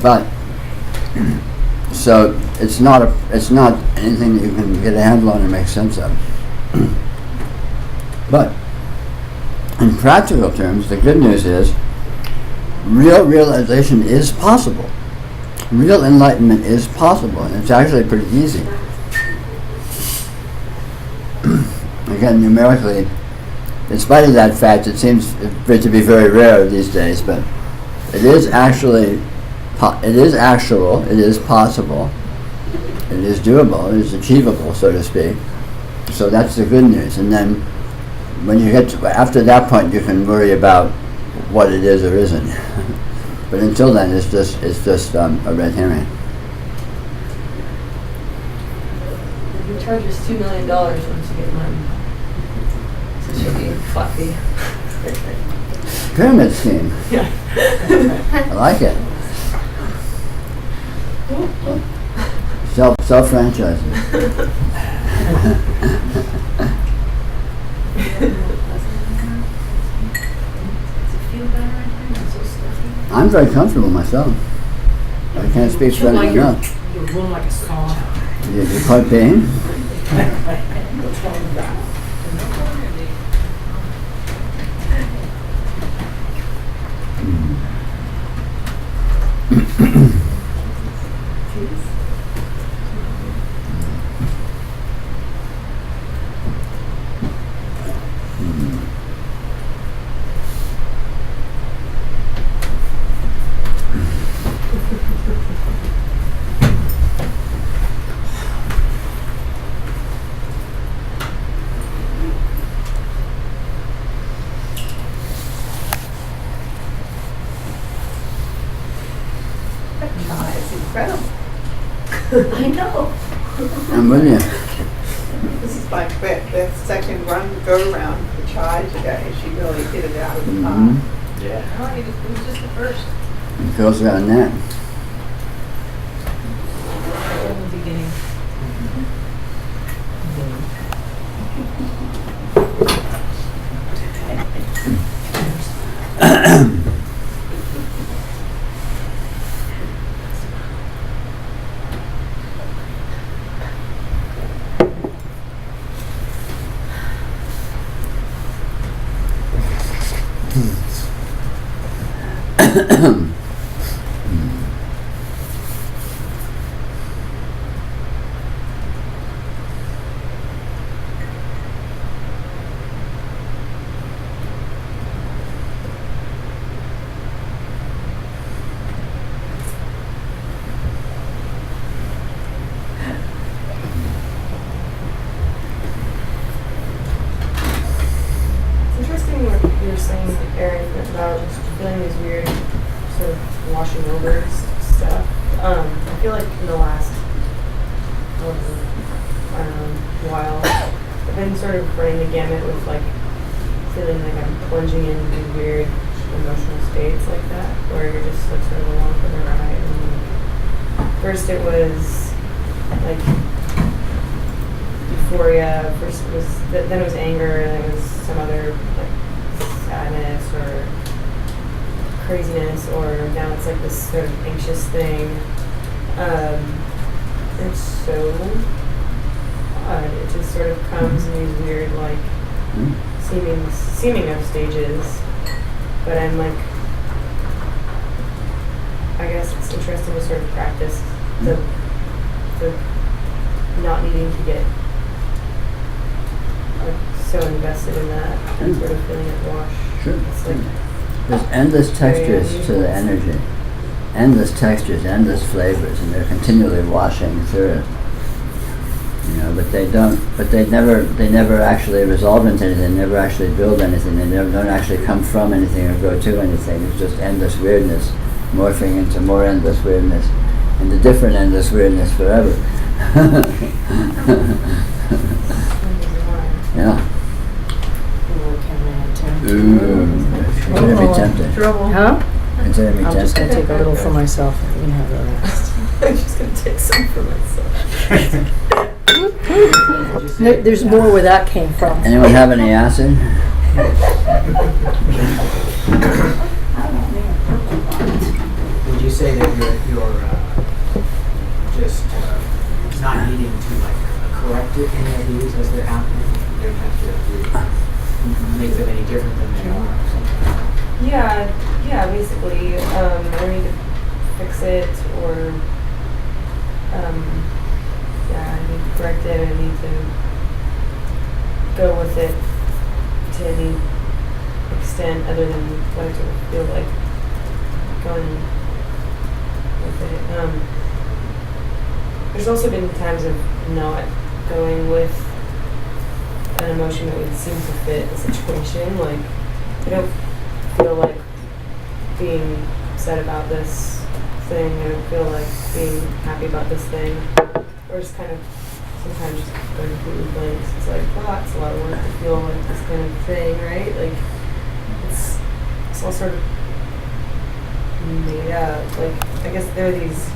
But so it's not anything that you can get a handle on and make sense of. But in practical terms, the good news is real realization is possible. Real enlightenment is possible, and it's actually pretty easy. Again, numerically, in spite of that fact, it seems to be very rare these days, but it is actually, it is actual, it is possible, it is doable, it is achievable, so to speak. So that's the good news. And then when you get to, after that point, you can worry about what it is or isn't. But until then, it's just a red herring. He charges $2 million once you get money. So it should be fluffy. Pyramid scheme. Yeah. I like it. Self-franchising. I'm very comfortable myself. I can't speak for anyone else. You're room like a sauna. You're quite pain? It's incredible. I know. I'm with you. This is like that second go around for Chai today. She really hit it out of the park. Mm-hmm. Yeah. It was just the first. The girls got a net. In the beginning. saying, Erin, about feeling these weird sort of washing over stuff. I feel like in the last, while, I've been sort of running the gamut with like feeling like I'm plunging into these weird emotional states like that, where you're just like sort of along for the ride. And first it was like euphoria. First it was then it was anger, and then it was some other like sadness or craziness, or now it's like this sort of anxious thing. It's so odd. It just sort of comes in these weird like seeming of stages. But I'm like, I guess it's interesting to sort of practice the not needing to get like so invested in that and sort of feeling it wash. Sure. It's like There's endless textures to the energy. Endless textures, endless flavors, and they're continually washing through it. You know, but they never actually resolve into anything. They never actually build anything. They don't actually come from anything or go to anything. It's just endless weirdness, morphing into more endless weirdness, into different endless weirdness forever. Yeah. Consider me tempted. Huh? Consider me I'm just going to tempted. take a little for myself. You can have the rest. I'm just gonna take some for myself. There's more where that came from. Anyone have any acid? Would you say that you're just not needing to like correct it any of these as they're happening? You don't have to make them any different than they are or something? Yeah, basically. I don't need to fix it or I need to correct it. I need to go with it to any extent other than what I sort of feel like going with it. There's also been times of not going with an emotion that would seem to fit the situation. Like, I don't feel like being upset about this thing. I don't feel like being happy about this thing. Or just kind of sometimes just going completely blank. It's like, well, that's a lot of work to feel like this kind of thing, right? Like, it's all sort of made up. Like, I guess there are these,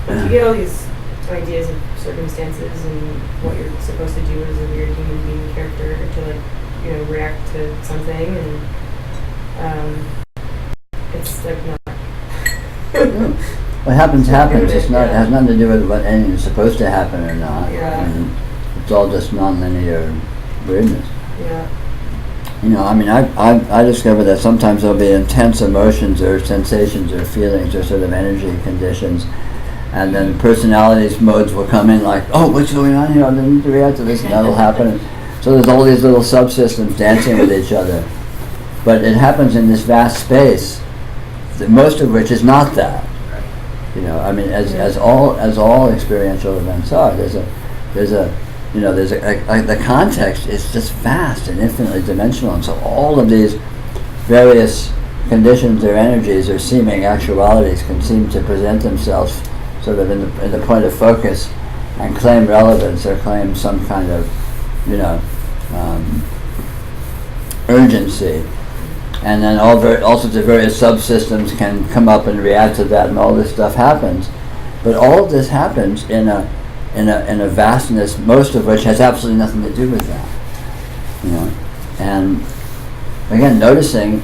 like, you get all these ideas of circumstances and what you're supposed to do as a weird human being character to, like, you know, react to something, and it's like not. What happens. It's not. It has nothing to do with what anything is supposed to happen or not. Yeah. And it's all just non-linear weirdness. Yeah. You know, I mean, I discovered that sometimes there'll be intense emotions or sensations or feelings or sort of energy conditions, and then personalities modes will come in like, oh, what's going on here? I need to react to this, and that'll happen. So there's all these little subsystems dancing with each other, but it happens in this vast space, most of which is not that. You know, I mean, as all experiential events are, the context is just vast and infinitely dimensional, and so all of these various conditions or energies or seeming actualities can seem to present themselves sort of in the point of focus and claim relevance or claim some kind of, you know, urgency. And then all sorts of various subsystems can come up and react to that, and all this stuff happens. But all of this happens in a vastness, most of which has absolutely nothing to do with that. You know, and again, noticing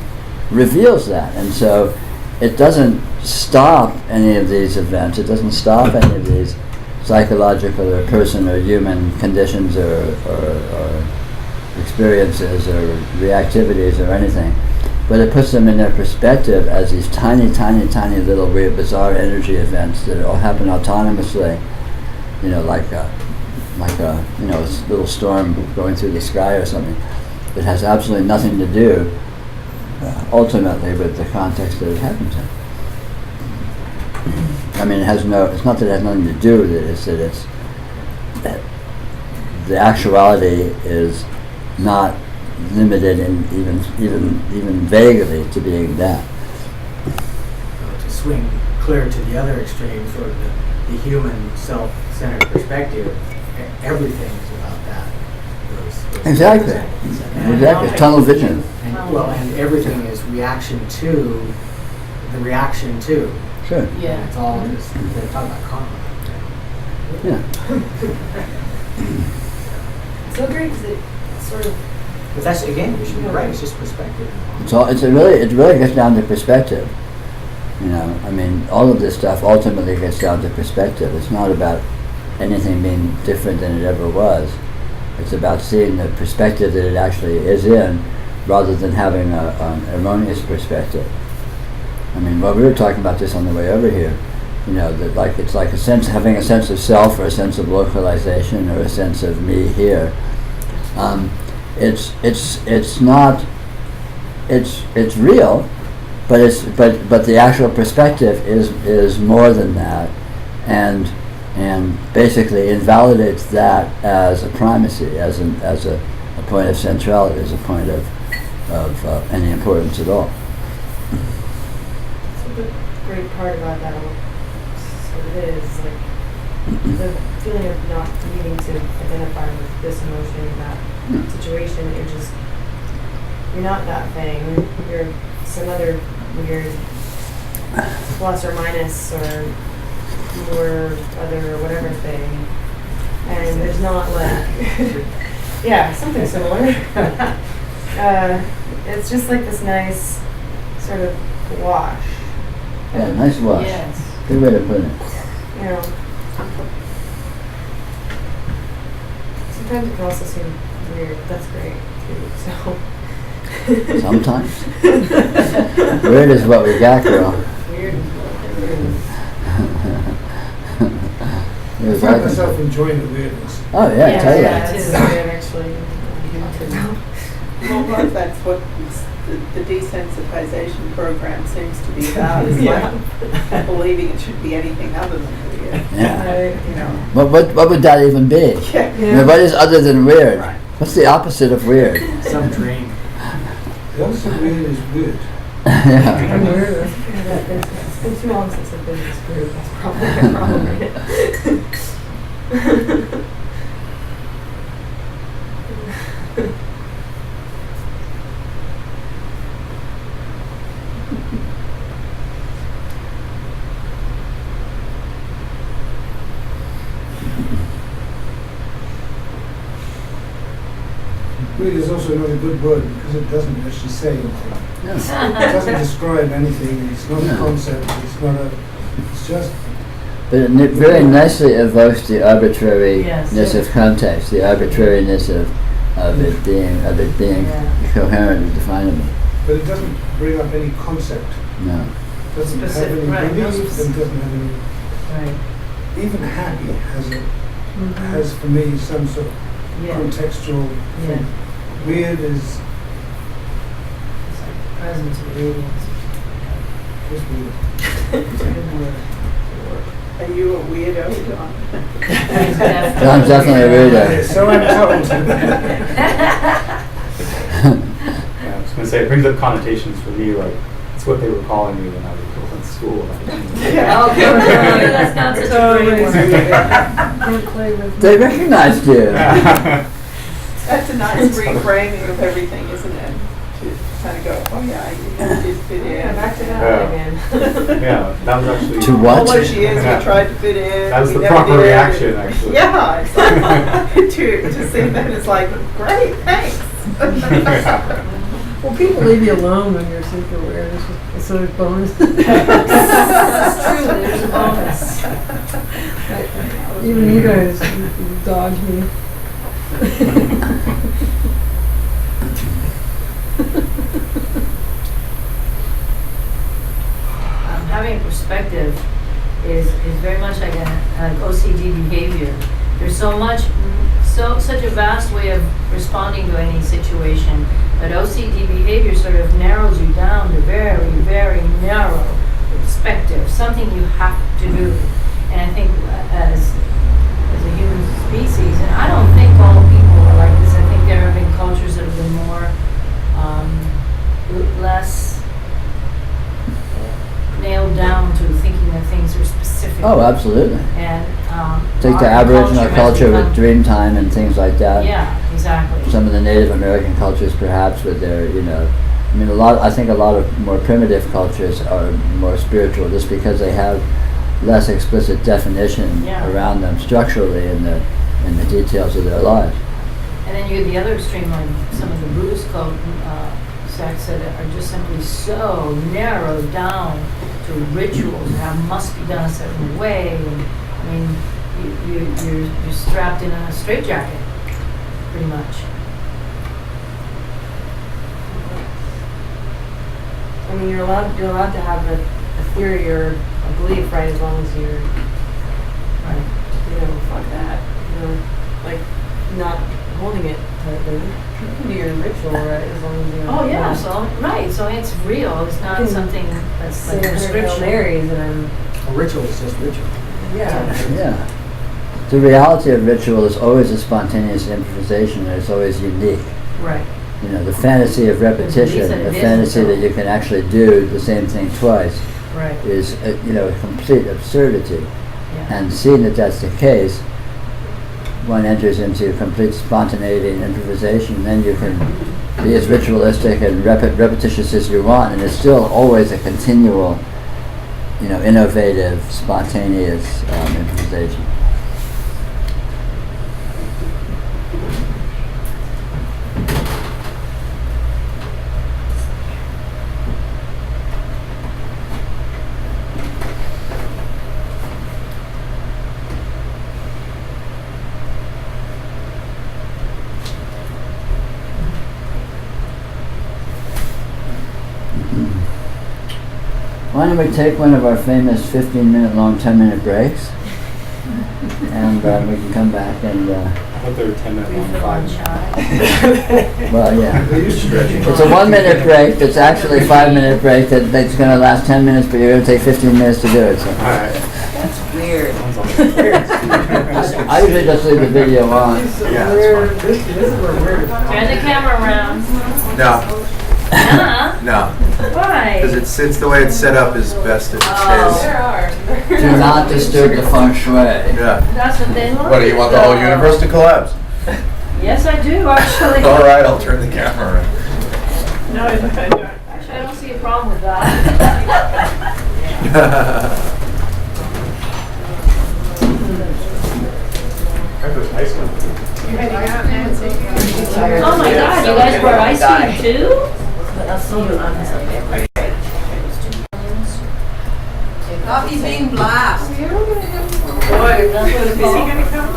reveals that, and so it doesn't stop any of these events. It doesn't stop any of these psychological or person or human conditions or experiences or reactivities or anything. But it puts them in their perspective as these tiny, tiny, tiny little weird, bizarre energy events that all happen autonomously. You know, like a little storm going through the sky or something. It has absolutely nothing to do, ultimately, with the context that it happens in. I mean, it's not that it has nothing to do with it. It's that the actuality is not limited and even vaguely to being that. To swing clear to the other extreme, sort of the human self-centered perspective, everything is about that. Those Exactly. and- Exactly. Tunnel vision. and everything is reaction to the reaction to. Sure. Yeah. It's all just, they're talking about karma. Yeah. So great because it sort of But that's, again, you should be right, it's just perspective. It really gets down to perspective. You know, I mean, all of this stuff ultimately gets down to perspective. It's not about anything being different than it ever was. It's about seeing the perspective that it actually is in, rather than having an erroneous perspective. I mean, well, we were talking about this on the way over here. You know, that like it's like having a sense of self, or a sense of localization, or a sense of me here. It's real, but the actual perspective is more than that, and basically invalidates that as a primacy, as a point of centrality, as a point of any importance at all. So the great part about that sort of is like the feeling of not needing to identify with this emotion, that situation. You're not that thing. You're some other weird plus or minus or more other or whatever thing. And there's not like yeah, something similar. It's just like this nice sort of wash. Yeah, nice wash. Yes. Good way to put it. You know, sometimes it can also seem weird. That's great too. So Sometimes. Weird is what we got, girl. weird. I find myself enjoying the weirdness. Oh yeah, Yeah, totally. Yeah, it's weird actually. Well, what if that's what the desensitization program seems to be about, is like believing it should be anything other than weird. Yeah. You know. What would that even be? Yeah. I mean, what is other than weird? What's the opposite of weird? Some dream. The opposite of weird is weird. Yeah. It's been too long since I've been in this group. That's probably a problem. Weird is also not a good word because it doesn't actually say anything. Yeah. It doesn't describe anything. It's not a concept. It's just. But it very nicely evokes the arbitrariness Yes. of context, the arbitrariness of it being coherent and definable. But it doesn't bring up any concept. No. It doesn't Specific, have any right, no belief. spec- And doesn't have any. Right. Even happy has for me some sort of Yeah. contextual Yeah. thing. Weird is It's like presence of radiance. just weird. It's a good word. Are you a weirdo, John? John's definitely a weirdo. So I'm told. Yeah, I was going to say, it brings up connotations for me, like, it's what they were calling me when I was in school. Yeah. Okay, that's not such a great word. Don't play with me. They recognized you. That's a nice reframing of everything, isn't it? To kind of go, oh yeah, you did fit in. Yeah, back to that Yeah. again. Yeah, that was actually... To what? All those years we tried to fit in. That was we the never proper did. reaction, actually. Yeah, it's like, to see that it's like, great, thanks. Well, people leave you alone when you're super weird. It's a bonus. That's true, there's a bonus. Even you guys you dodge me. Having perspective is very much like an OCD behavior. There's such a vast way of responding to any situation, but OCD behavior sort of narrows you down to very, very narrow perspective, something you have to do. And I think as a human species, and I don't think all people are like this, I think there have been cultures that have been more Oh, absolutely. And Take the our Aboriginal has culture with become- Dreamtime and things like that. Yeah, exactly. Some of the Native American cultures, perhaps, with their, I mean, I think a lot of more primitive cultures are more spiritual just because they have less explicit definition Yeah. around them structurally in the details of their lives. And then you get the other extreme, like some of the Buddhist sects that are just simply so narrowed down to rituals that must be done a certain way. And, I mean, you're strapped in a straitjacket, pretty much. I mean, you're allowed to have a theory or a belief, right? As long as you're, Right. fuck that. Like not holding it tightly. You can do your ritual, right? As long as you're. Oh yeah, so right, so it's real. It's not can something that's Say like a 100 Hail prescription. Marys and I'm. A ritual is just ritual. Yeah. Yeah. The reality of ritual is always a spontaneous improvisation, and it's always unique. Right. The fantasy of repetition, that the it is fantasy so. that you can actually do the same thing twice, Right. is a complete absurdity. Yeah. And seeing that that's the case, one enters into complete spontaneity and improvisation. Then you can be as ritualistic and repetitious as you want, and it's still always a continual, innovative, spontaneous improvisation. Why don't we take one of our famous 15-minute long 10-minute breaks, and we can come back and, I thought they were 10-minute long, Refill on 5 chai. well, yeah. Are you stretching? It's a 1-minute break that's actually a 5-minute break that's going to last 10 minutes, but you're going to take 15 minutes to do it. So. Alright. That's weird. Sounds like I usually just leave the video on. Yeah, that's fine. This is where we're. Turn the camera around. No, Nah. no, Why? because it's the way it's set up is best if it Oh. stays. Do not disturb the feng shui. Yeah. That's what they want. What, do you want the whole universe to collapse? Yes, I do, actually. All right, I'll turn the camera around. No, I don't. Actually, I don't see a problem with that. You heading out, Nancy? Oh my God, you guys brought ice cream too? I'll see you on Sunday. Coffee's being blasted. Boy, is he gonna come?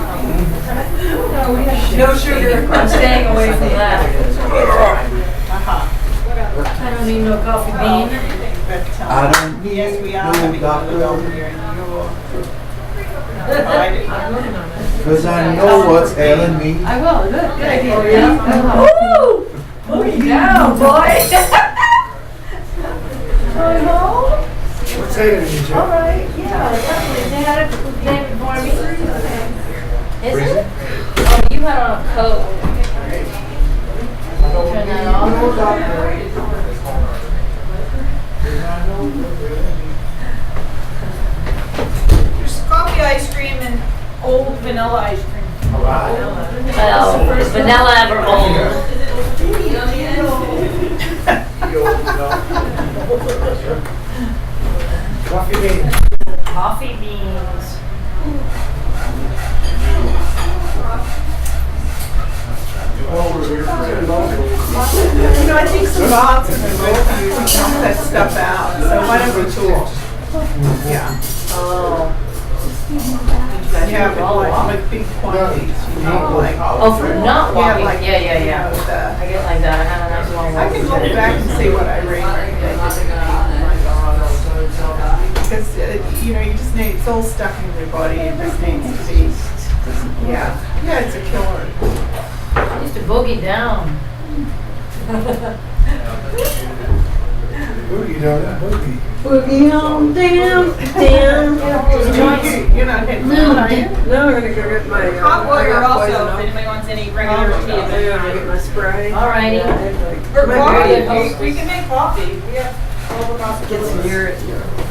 No sugar. I'm staying away from that. Uh-huh. I don't need no coffee bean. But, I don't need yes, we are no having a doctor. little here in your providing. Because I know what's ailing me. I will, good idea. Woo! Boogie down, boy. Going home? What's that in you, All Joe? right, yeah, definitely. They had a name for me. Is it? Oh, you had on a coat. Turn that off. There's coffee ice cream and old vanilla ice cream. Well, vanilla or old. Coffee bean. Coffee beans. I think some box is good for you to dump that stuff out, so why don't we talk? Yeah. Oh. Yeah, but like big quantities, like. Oh, for not walking. like, Yeah. you know, I get like that. I have a nice long I can look back and see what I read. Because, you just need, it's all stuck in your body, it just needs to be, yeah, it's a killer. I used to boogie down. Boogie down, boogie. Boogie on down, down. You're not hitting that, are you? No, we're gonna go get my. Hot I water got also, poison if oak. anybody wants any regular tea. I'm gonna get my spray. Alrighty. Or Very coffee, good hostess. we can make coffee. We have Get some urine.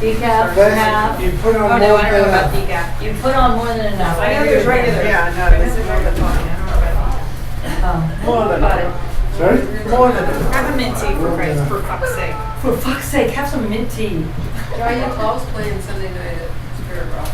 Decaf, Then half. you put on Oh, more no, I don't know than- about decaf. You put on more than enough. I know agree there's with you. regular. Yeah, no, this is more than fine. I don't know about decaf. More than Got it. Sorry? More than Have a mint tea for Christ, for fuck's sake. For fuck's sake, have some mint tea. Ryan Paul's playing Sunday night at Spirit Rock.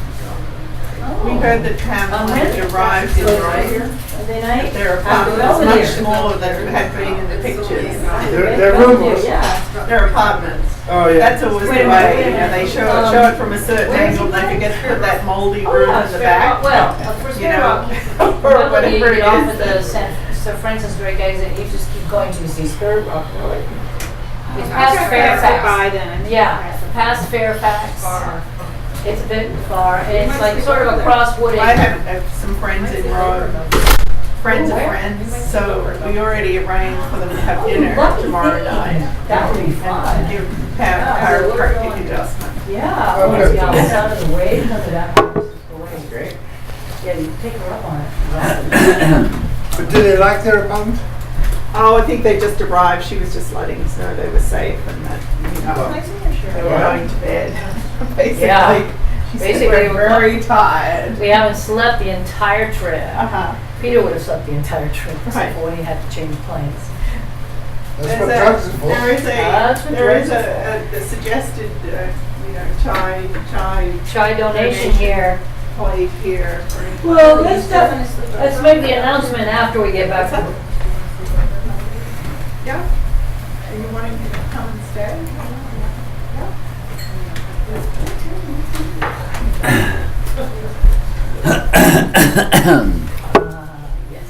We heard that Pam had arrived in Rome. Sunday night? Their After apartment was over much there. smaller than it had been in the pictures. Their room was. Yeah. Their apartments. Oh, yeah. That's always the Wait a minute, way, wait a you know, they minute. show it from a certain where's angle, the they forget to put that moldy Oh, room yeah, in the Spirit back. Rock. Well, for You Spirit know, Rock, or whatever whatever you it get off at the is. Sir Francis Drake exit, you just keep going to see Spirit Rock. Really. It's I past tried to Fairfax. by then. Yeah, past Fairfax. Far. It's a bit far, and it's like sort of across Wooded. I have some friends in Rome, friends of Where? friends, so we already arranged for them to have dinner Lucky tomorrow thing. night. That would be And fun. give Pam Yeah, so we're chiropractic going- adjustment. Yeah, Okay. once the out's out of the way, none of that happens. Great. Yeah, you take her up on it. But do they like their apartment? Oh, I think they just arrived, she was just letting us know they were safe and that, you know, they were going to bed. Basically, Yeah. she said Basically, we're we're very tired. We haven't slept the entire trip. Uh-huh. Peter would have slept the entire trip, Right. except for when he had to change planes. That's what drugs are for. There is That's what there is drugs are a suggested, you know, chai Chai donation here. plate here. for Well, let's make the announcement after we get back. What's Yeah. Are you wanting to come and stay? Yes.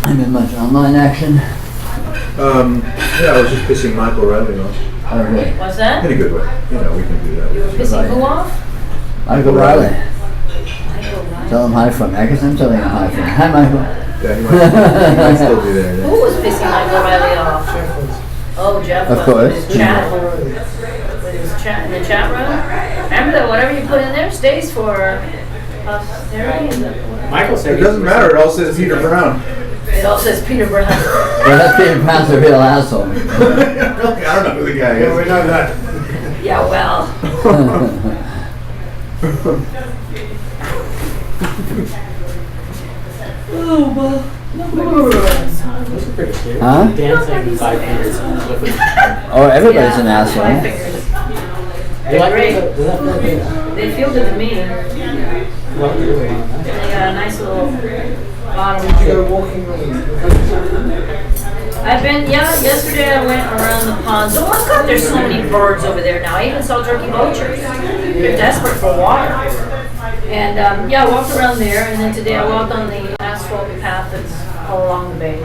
Any much online action? Yeah, I was just pissing Michael Riley off. Okay. What's that? In a good way. You know, we can do that. You were pissing who off? Michael Riley. Michael Ryan. Tell him hi from me. I guess I'm telling him hi from. Hi, Michael. Yeah, he might still be there. Who was pissing Michael Riley off? Oh, Jeff. Of course. With his chat. With his chat in the chat room. Remember that whatever you put in there stays for posterity. Michael said It doesn't matter. It all says Peter Brown. It all says Peter Brown. Well, that's Peter Brown's a real asshole. Really? I don't know who the guy Yeah, we is. know that. Yeah, well. Those are pretty cute. Huh? Dancing 5 fingers. Oh, everybody's an Yeah, 5 asshole. fingers. You like Great. it? Does that feel good? They feel good to me. Well, you're really on that. They got a nice little bottom. You go walking around. I've been, yesterday I went around the ponds. Oh my God, there's so many birds over there now. I even saw turkey vultures. They're desperate for water. And I walked around there, and then today I walked on the asphalt path that's all along the bay.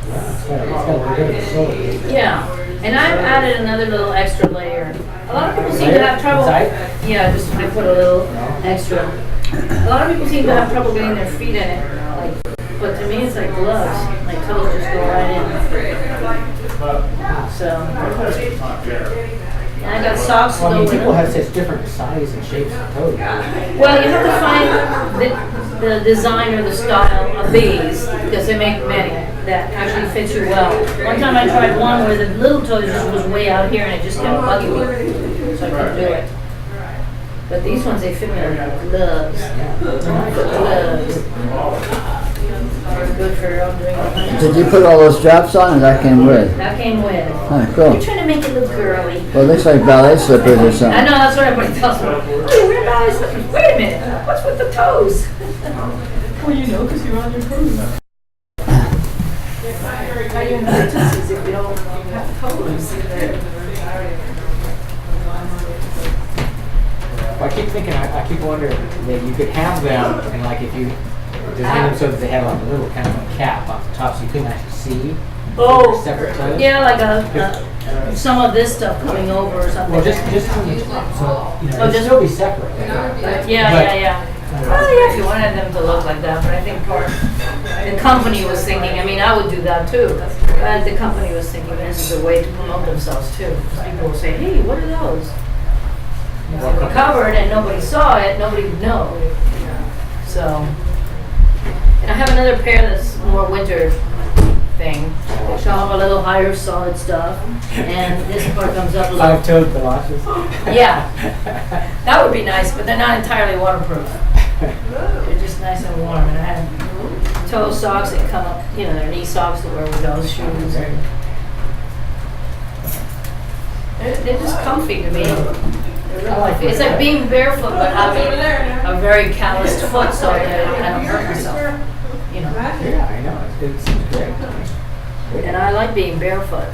It's got a good facility. Yeah, and I've added another little extra layer. A lot of people seem to have trouble. Inside? Yeah, just I put a little extra. A lot of people seem to have trouble getting their feet in it. Like, but to me, it's like gloves. My toes just go right in. So. And I got socks to Well, I go mean, with people them. have such different sizes and shapes of toes. Well, you have to find the design or the style of these, because they make many that actually fits you well. One time I tried one where the little toe just was way out here and it just kept bugging me, so I couldn't do it. But these ones, they fit me like gloves. Gloves. They're good for your own drinking. Did you put all those straps on, or that came with? That came with. Oh, cool. You're trying to make it look girly. Well, it looks like ballet slippers or I something. know, that's what everybody tells me. Oh, you wear ballet slippers. Wait a minute. What's with the toes? Well, you know, because you're on your toes. How are you in the toes if you don't have toes? Well, I keep thinking, I keep wondering that you could have them, and like if you design them so that they have like a little kind of a cap on the top so you couldn't actually see Oh, separate toes. yeah, like some of this stuff coming over or something. Well, just from the top, so, you know, Oh, it'd just- still be separate. Yeah. Well, yeah, if you wanted them to look like that, but I think the company was thinking, I mean, I would do that too. But the company was thinking this is a way to promote themselves too. Because people will say, hey, what are those? If they were covered and nobody saw it, nobody would know. So, and I have another pair that's more winter thing. They come up a little higher solid stuff, and this part comes up a little. Five-toed galoshes. Yeah, that would be nice, but they're not entirely waterproof. They're just nice and warm, and I have toe socks that come up, you know, they're knee socks to wear with those shoes. And they're just comfy to me. It's like being barefoot, but having a very calloused foot so that I don't hurt myself. You know. Yeah, I know. It's great. And I like being barefoot.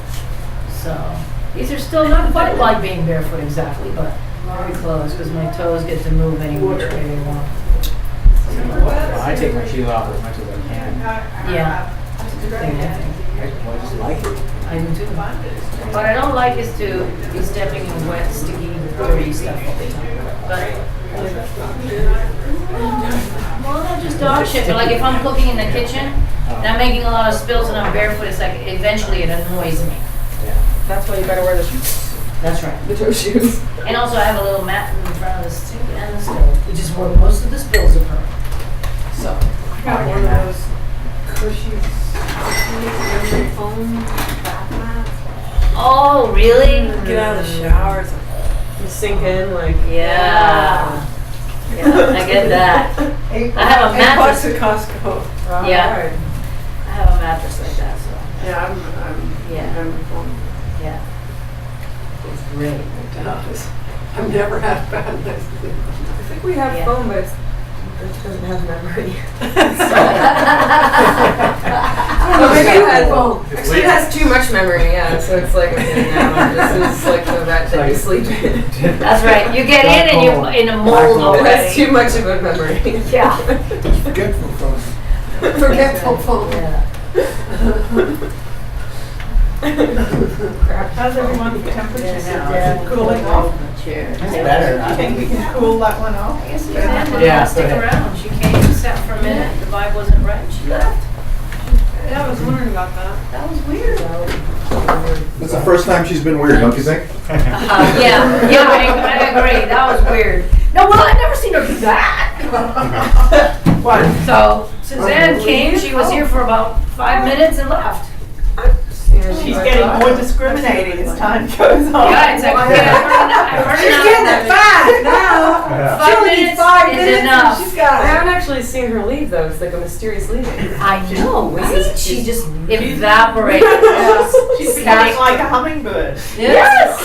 So these are still not quite like being barefoot exactly, but very close because my toes get to move any which way they want. Well, I take my shoes off as much as I can. Yeah. That's a good thing, I think. I just like it. I do too. What I don't like is to be stepping in wet, sticky, dirty stuff all the time. But, well, not just dog shit, but like if I'm cooking in the kitchen and I'm making a lot of spills and I'm barefoot, it's like eventually it annoys me. That's why you better wear the shoes. That's right. The toe shoes. And also I have a little mat in front of the sink and the stove, which is where most of the spills occur. So, I got one of those cushy memory foam bath mats. oh, really? Get out of the shower. It's like, you sink in like. Yeah. Yeah, I get that. I have a mattress. At Costco. Yeah. I have a mattress like that, so. Yeah, I'm Yeah. memory foam. Yeah. It's great. I've never had bad nights. I think we have Yeah. foam, but it doesn't have memory. Oh, maybe you had foam. Actually, it has too much memory, yeah. So it's like, okay, now this is like the vet that you sleep in. That's right. You get in and you're in a mold It already. has too much of a memory. Yeah. Forgetful phone. Forgetful foam. Yeah. How's everyone's temperature now? Yeah. Is it cooling off? Chair. It's better. I think we can cool that one off. I guess Suzanne didn't Yeah, want to stick go ahead. around. She came and sat for a minute. The vibe wasn't right. And she left. Yeah, I was wondering about that. That was weird. That's the first time she's been weird, don't you think? Yeah, I agree. That was weird. No, well, I've never seen her do that. What? So Suzanne came. She was here for about 5 minutes and left. She's getting more discriminating as time goes on. Yeah, it's like, okay, I've heard She's enough. getting it fast now. Yeah. 5 She only needs minutes 5 is minutes enough. and she's got I it. haven't actually seen her leave though. It's like a mysterious leaving. I know, right? She just evaporated. Yeah. She's becoming like a hummingbird. Yes.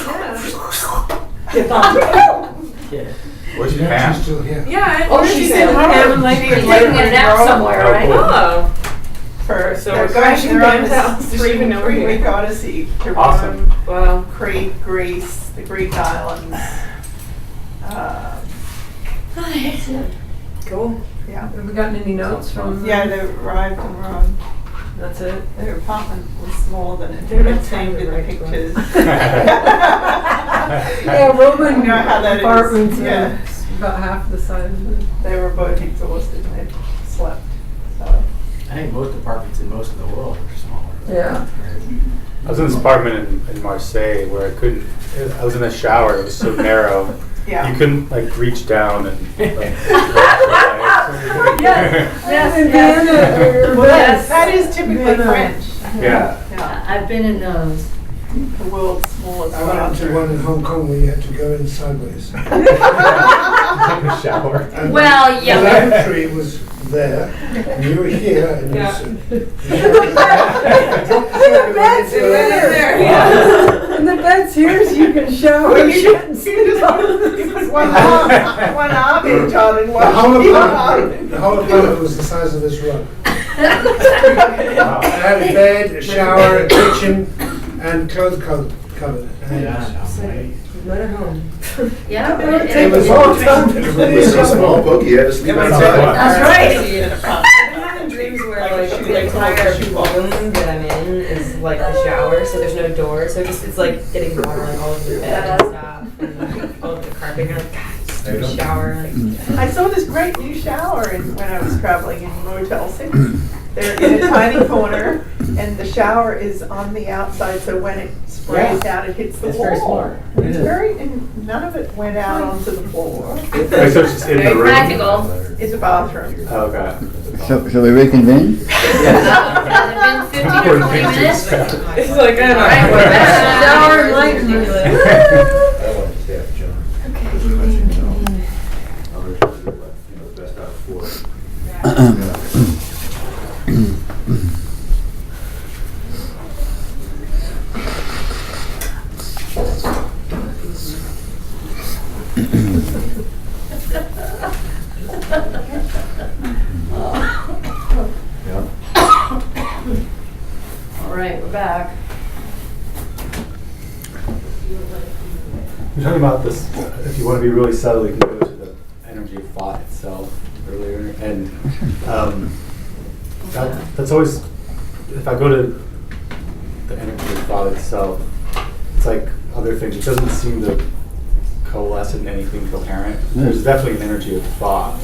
Where's your fan? She's still here. Yeah. Oh, she's in her She's taking a nap somewhere, right? Oh. So we're they're going crashing they're on Dan's house. this Didn't even know we're here. 3-week odyssey to Awesome. Rome, Wow. Crete, Greece, the Greek islands. Cool. Yeah. Have we gotten any notes from? Yeah, they arrived in Rome. That's it. Their apartment was smaller than it They're not seemed in the right, pictures. Yeah, Roman You know how that is. apartments Yeah. are about half the size of it. They were both exhausted and they slept. So. I think most apartments in most of the world are smaller. Yeah. I was in this apartment in Marseille where I was in a shower. It was so narrow. Yeah. You couldn't like reach down and like. Yes. Well, that is typically Vienna. French. Yeah. Yeah. I've been in those. The world's smallest I went to bathroom. one in Hong Kong where you had to go in sideways. Take a shower. And Well, the yeah. lavatory was there, and you were here, and Yeah. you The bed's here. And the bed's here so you can shower. Well, you put one arm in, John, and the one whole apartment was the size of this room. Wow. I had a bed, a shower, a kitchen, and clothes cupboard. And Not at home. Yeah, but it was all time. It was so small, Pokey, you had to sleep outside. That's right. I've been having dreams where like the entire room that I'm in is like a shower, so there's no door, so it's like getting water like all over the bed and stuff, and like, all over the carpet. You're like, God, just take a shower. Like, I saw this great new shower when I was traveling in Motel 6. They're in a tiny corner, and the shower is on the outside, so when it sprays out, it hits the It's wall. very smart. It's very, and none of it went out onto the floor. So it's just in the Very room. practical. It's a bathroom. Oh, okay. Shall we reconvene? Has it been 15 or 20 minutes? It's like, I don't know. Alright, we're back. Shower enlightenment. I want to stay up, John. I'll let you do the best out of 4. All right, we're back. We're talking about this, if you want to be really subtle, you can go to the energy of thought itself earlier. And that's always, if I go to the energy of thought itself, it's like other things. It doesn't seem to coalesce in anything coherent. There's definitely an energy of thought.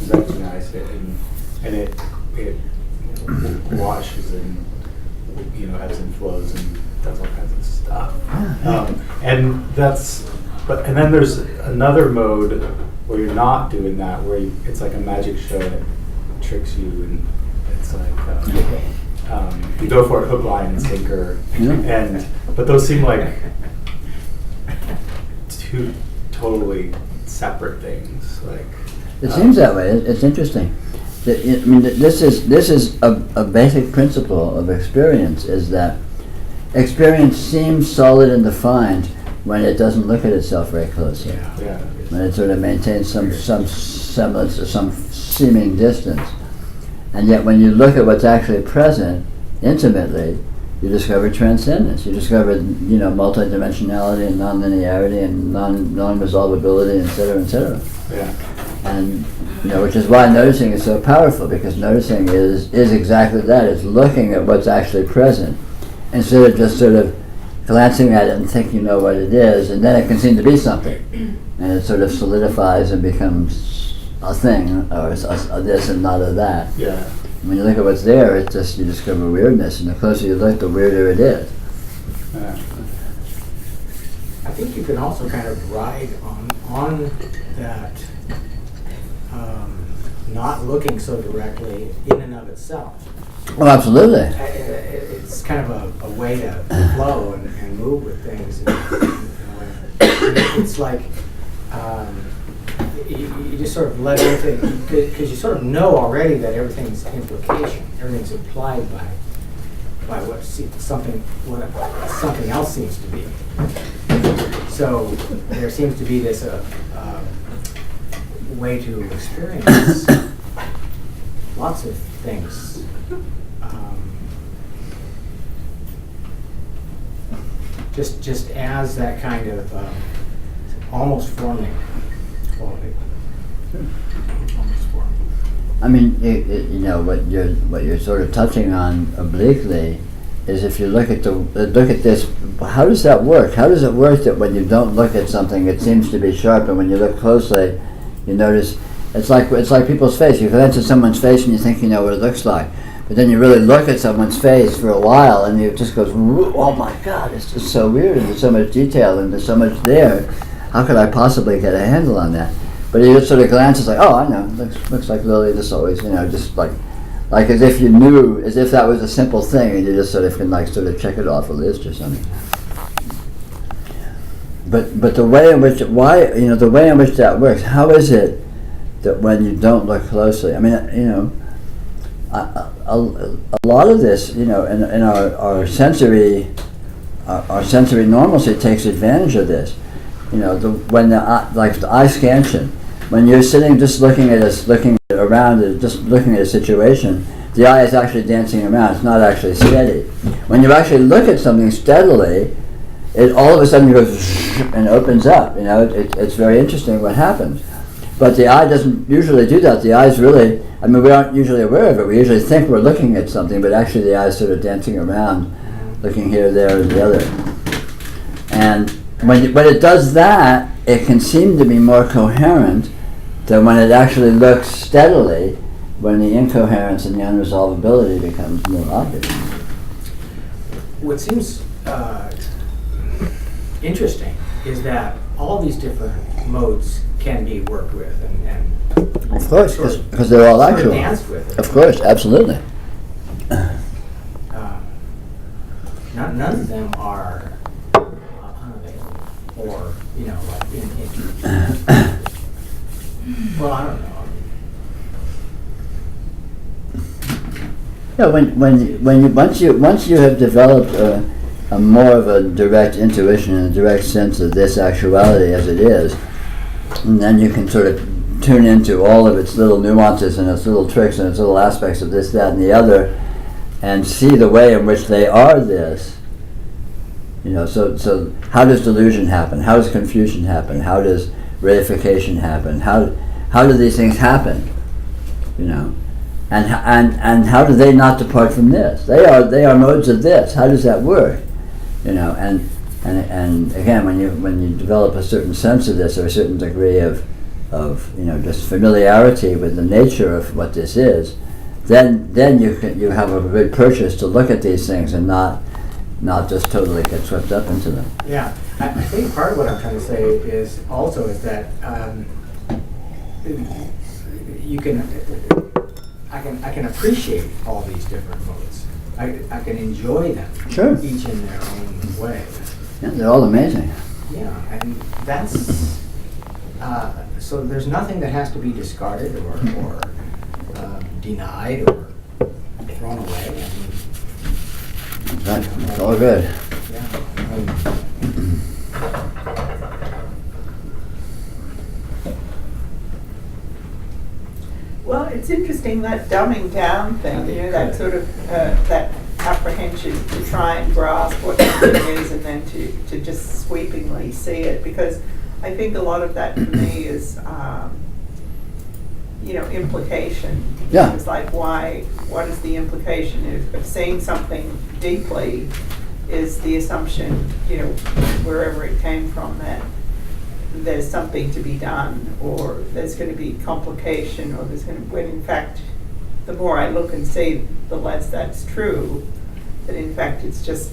Recognize it, and it washes and ebbs and flows and does all kinds of stuff. And then there's another mode where you're not doing that, where it's like a magic show that tricks you, and it's like you go for it hook, line, and sinker, but those seem like two totally separate things. Like It seems that way. It's interesting. I mean, this is a basic principle of experience, is that experience seems solid and defined when it doesn't look at itself very closely. Yeah. When it sort of maintains some semblance or some seeming distance. And yet when you look at what's actually present intimately, you discover transcendence. You discover, multidimensionality and nonlinearity and non-resolvability, et cetera, et cetera. Yeah. And which is why noticing is so powerful, because noticing is exactly that. It's looking at what's actually present instead of just sort of glancing at it and thinking you know what it is, and then it can seem to be something, and it sort of solidifies and becomes a thing, or a this and not a that. Yeah. When you look at what's there, it's just you discover weirdness, and the closer you look, the weirder it is. Yeah. I think you can also kind of ride on that not looking so directly in and of itself. Oh, absolutely. It's kind of a way to flow and move with things. In a way. It's like you just sort of let everything, because you sort of know already that everything's implication, everything's implied by what something else seems to be. So there seems to be this way to experience lots of things. Just as that kind of almost forming quality. Almost forming. I mean, what you're sort of touching on obliquely is, if you look at this, how does that work? How does it work that when you don't look at something, it seems to be sharp, and when you look closely, you notice it's like people's face. You glance at someone's face and you think you know what it looks like, but then you really look at someone's face for a while, and it just goes, oh my God, it's just so weird, and there's so much detail, and there's so much there. How could I possibly get a handle on that? But you just sort of glance, it's like, oh, I know, looks like Lily, this always, just like as if you knew, as if that was a simple thing, and you just sort of can sort of check it off a list or something. But the way in which that works, how is it that when you don't look closely, I mean, a lot of this, in our sensory normalcy takes advantage of this. When the eye scansion, when you're sitting just looking around, just looking at a situation, the eye is actually dancing around. It's not actually steady. When you actually look at something steadily, it all of a sudden goes and opens up. It's very interesting what happens. But the eye doesn't usually do that. The eye's really, we aren't usually aware of it. We usually think we're looking at something, but actually the eye's sort of dancing around, looking here, there, and the other. And when it does that, it can seem to be more coherent than when it actually looks steadily, when the incoherence and the unresolvability becomes more obvious. What seems interesting is that all these different modes can be worked with, and of course, sort of- because they're all sort of actual. danced with it. Of course, absolutely. None of them are unavailable, or like in well, I don't know. Yeah, once you have developed a more of a direct intuition and a direct sense of this actuality as it is, and then you can sort of tune into all of its little nuances and its little tricks and its little aspects of this, that, and the other, and see the way in which they are this. So how does delusion happen? How does confusion happen? How does reification happen? How do these things happen? And how do they not depart from this? They are modes of this. How does that work? And again, when you develop a certain sense of this or a certain degree of just familiarity with the nature of what this is, then you have a good purchase to look at these things and not just totally get swept up into them. Yeah, I think part of what I'm trying to say is that you can. I can appreciate all these different modes. I can enjoy them, Sure. each in their own way. Yeah, they're all amazing. Yeah, and that's so. There's nothing that has to be discarded or denied or thrown away. It's all good. Yeah. Well, it's interesting, that dumbing down thing, that sort of, that apprehension to try and grasp what something is and then to just sweepingly see it, because I think a lot of that for me is, implication. Yeah. It's like, what is the implication of seeing something deeply is the assumption, wherever it came from, that there's something to be done, or there's going to be complication, or when in fact, the more I look and see, the less that's true. That in fact it's just,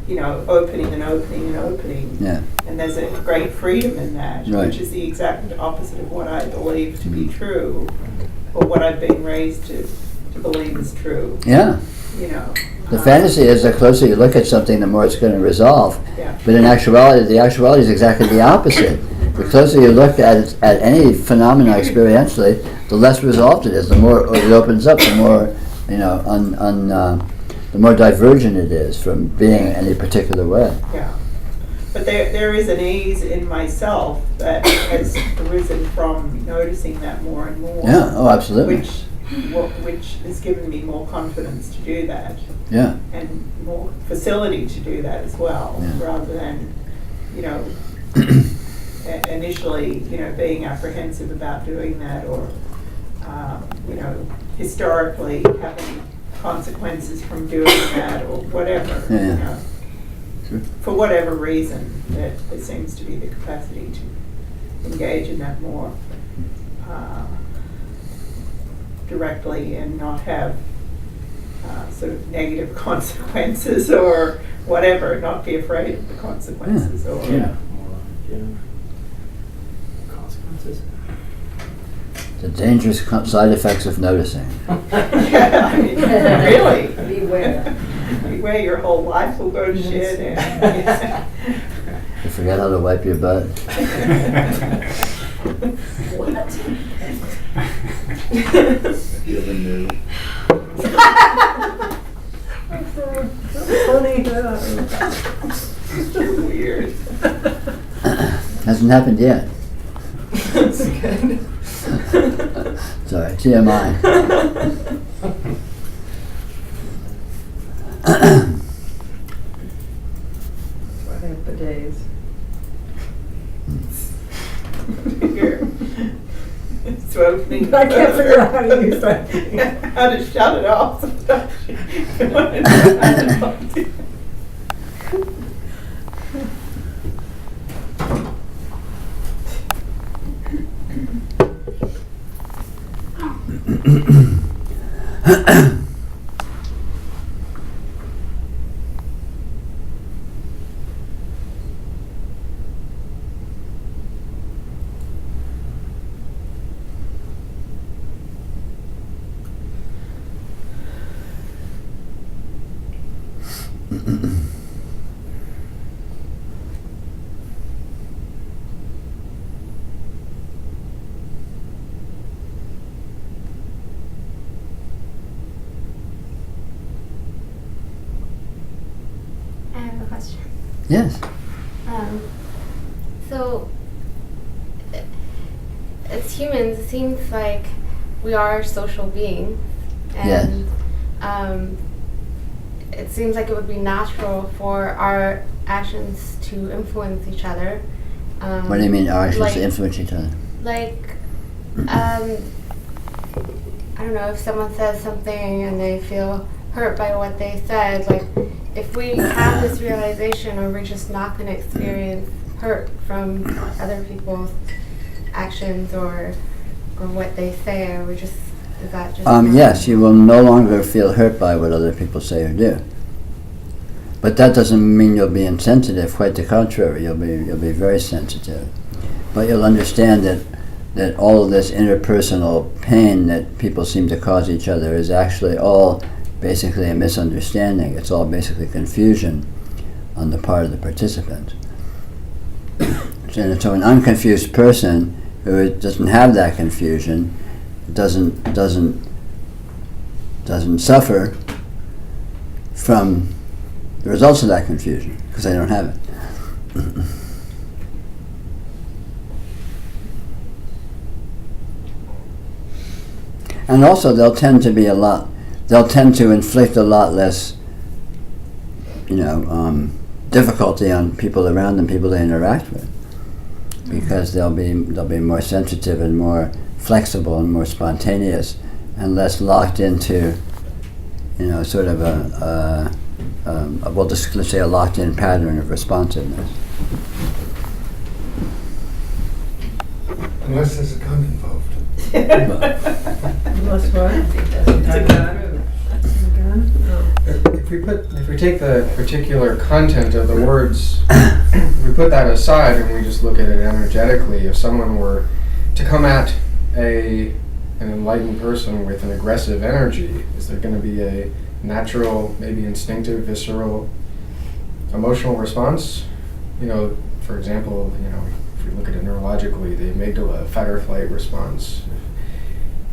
opening and opening and opening. Yeah. And there's a great freedom in that, Right. which is the exact opposite of what I believe to be true, or what I've been raised to believe is true. Yeah. The fantasy is the closer you look at something, the more it's going to resolve. Yeah. But in actuality, the actuality is exactly the opposite. The closer you look at any phenomena experientially, the less resolved it is. The more it opens up, the more the more divergent it is from being any particular way. Yeah. But there is an ease in myself that has arisen from noticing that more and more. Yeah. Oh, absolutely. Which has given me more confidence to do that. Yeah. And more facility to do that as well, Yeah. rather than, initially, being apprehensive about doing that, or, historically having consequences from doing that, or whatever. Yeah. Sure. For whatever reason, that there seems to be the capacity to engage in that more directly and not have sort of negative consequences or whatever, not be afraid of the consequences. Yeah. Or Consequences. The dangerous side effects of noticing. Yeah, I mean, really. Beware. Beware, your whole life will go to shit. And, You forget how to wipe your butt. what? You ever knew? Funny. You're weird. Hasn't happened yet. That's good. Sorry, TMI. Sweating up the days. Here. It's opening. I can't figure out how to use that. How to shut it off sometimes. You want to know how to talk to you. I have a question. Yes. So, as humans, it seems like we are social beings, and it seems like it would be natural for our actions to influence each other. What do you mean, our actions influence each other? Like, I don't know, if someone says something and they feel hurt by what they said, like, if we have this realization, are we just not going to experience hurt from other people's actions or what they say, or we just, is that just yes, you will no longer feel hurt by what other people say or do. But that doesn't mean you'll be insensitive. Quite the contrary, you'll be very sensitive. But you'll understand that all of this interpersonal pain that people seem to cause each other is actually all basically a misunderstanding. It's all basically confusion on the part of the participant. So an unconfused person who doesn't have that confusion doesn't suffer from the results of that confusion because they don't have it. And also they'll tend to inflict a lot less, difficulty on people around them, people they interact with, because they'll be more sensitive and more flexible and more spontaneous and less locked into, sort of let's say a locked-in pattern of responsiveness. Unless there's a gun involved. Unless what? It's a gun. If we take the particular content of the words, if we put that aside and we just look at it energetically, if someone were to come at an enlightened person with an aggressive energy, is there going to be a natural, maybe instinctive, visceral, emotional response? For example, if we look at it neurologically, the amygdala, fight or flight response.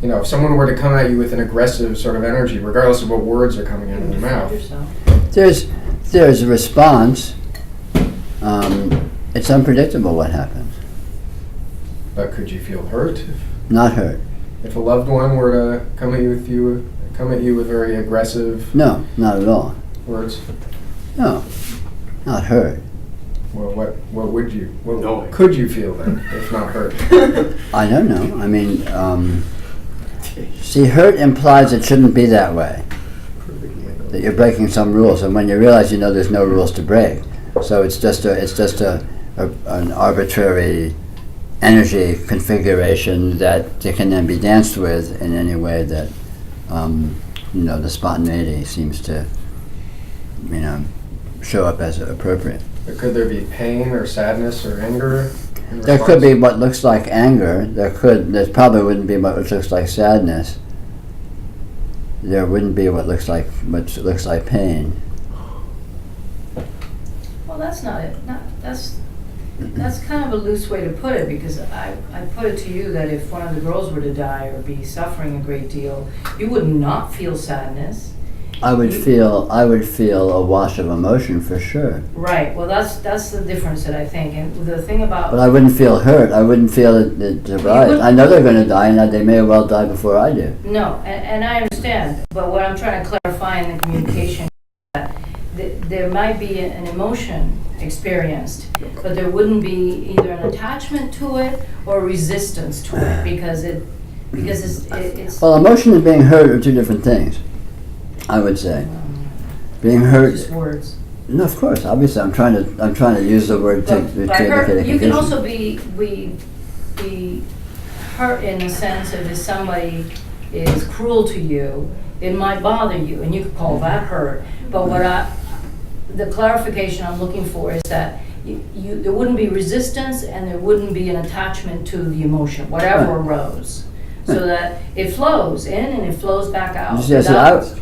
If someone were to come at you with an aggressive sort of energy, regardless of what words are coming out of their mouth. There's a response. It's unpredictable what happens. But could you feel hurt? Not hurt. If a loved one were to come at you with very aggressive No, not at all. words? No, not hurt. Well, what could you feel then, if not hurt? I don't know. I mean, see, hurt implies it shouldn't be that way. That you're breaking some rules, and when you realize there's no rules to break, so it's just an arbitrary energy configuration that can then be danced with in any way that the spontaneity seems to show up as appropriate. But could there be pain or sadness or anger? There could be what looks like anger. There probably wouldn't be what looks like sadness. There wouldn't be what looks like pain. Well, that's not it. That's kind of a loose way to put it, because I put it to you that if one of the girls were to die or be suffering a great deal, you would not feel sadness. I would feel a wash of emotion for sure. Right. Well, that's the difference that I think. And the thing about. But I wouldn't feel hurt. I wouldn't feel it surprised. I know they're going to die, and that they may well die before I do. No, and I understand. But what I'm trying to clarify in the communication is that there might be an emotion experienced, but there wouldn't be either an attachment to it or resistance to it because it's. Well, emotion and being hurt are two different things, I would say. Being hurt. Just words. No, of course. Obviously, I'm trying to use the word to indicate a condition. You can also be hurt in the sense of if somebody is cruel to you, it might bother you, and you could call that hurt. But the clarification I'm looking for is that there wouldn't be resistance and there wouldn't be an attachment to the emotion, whatever arose. so that it flows in and it flows back out. Yes,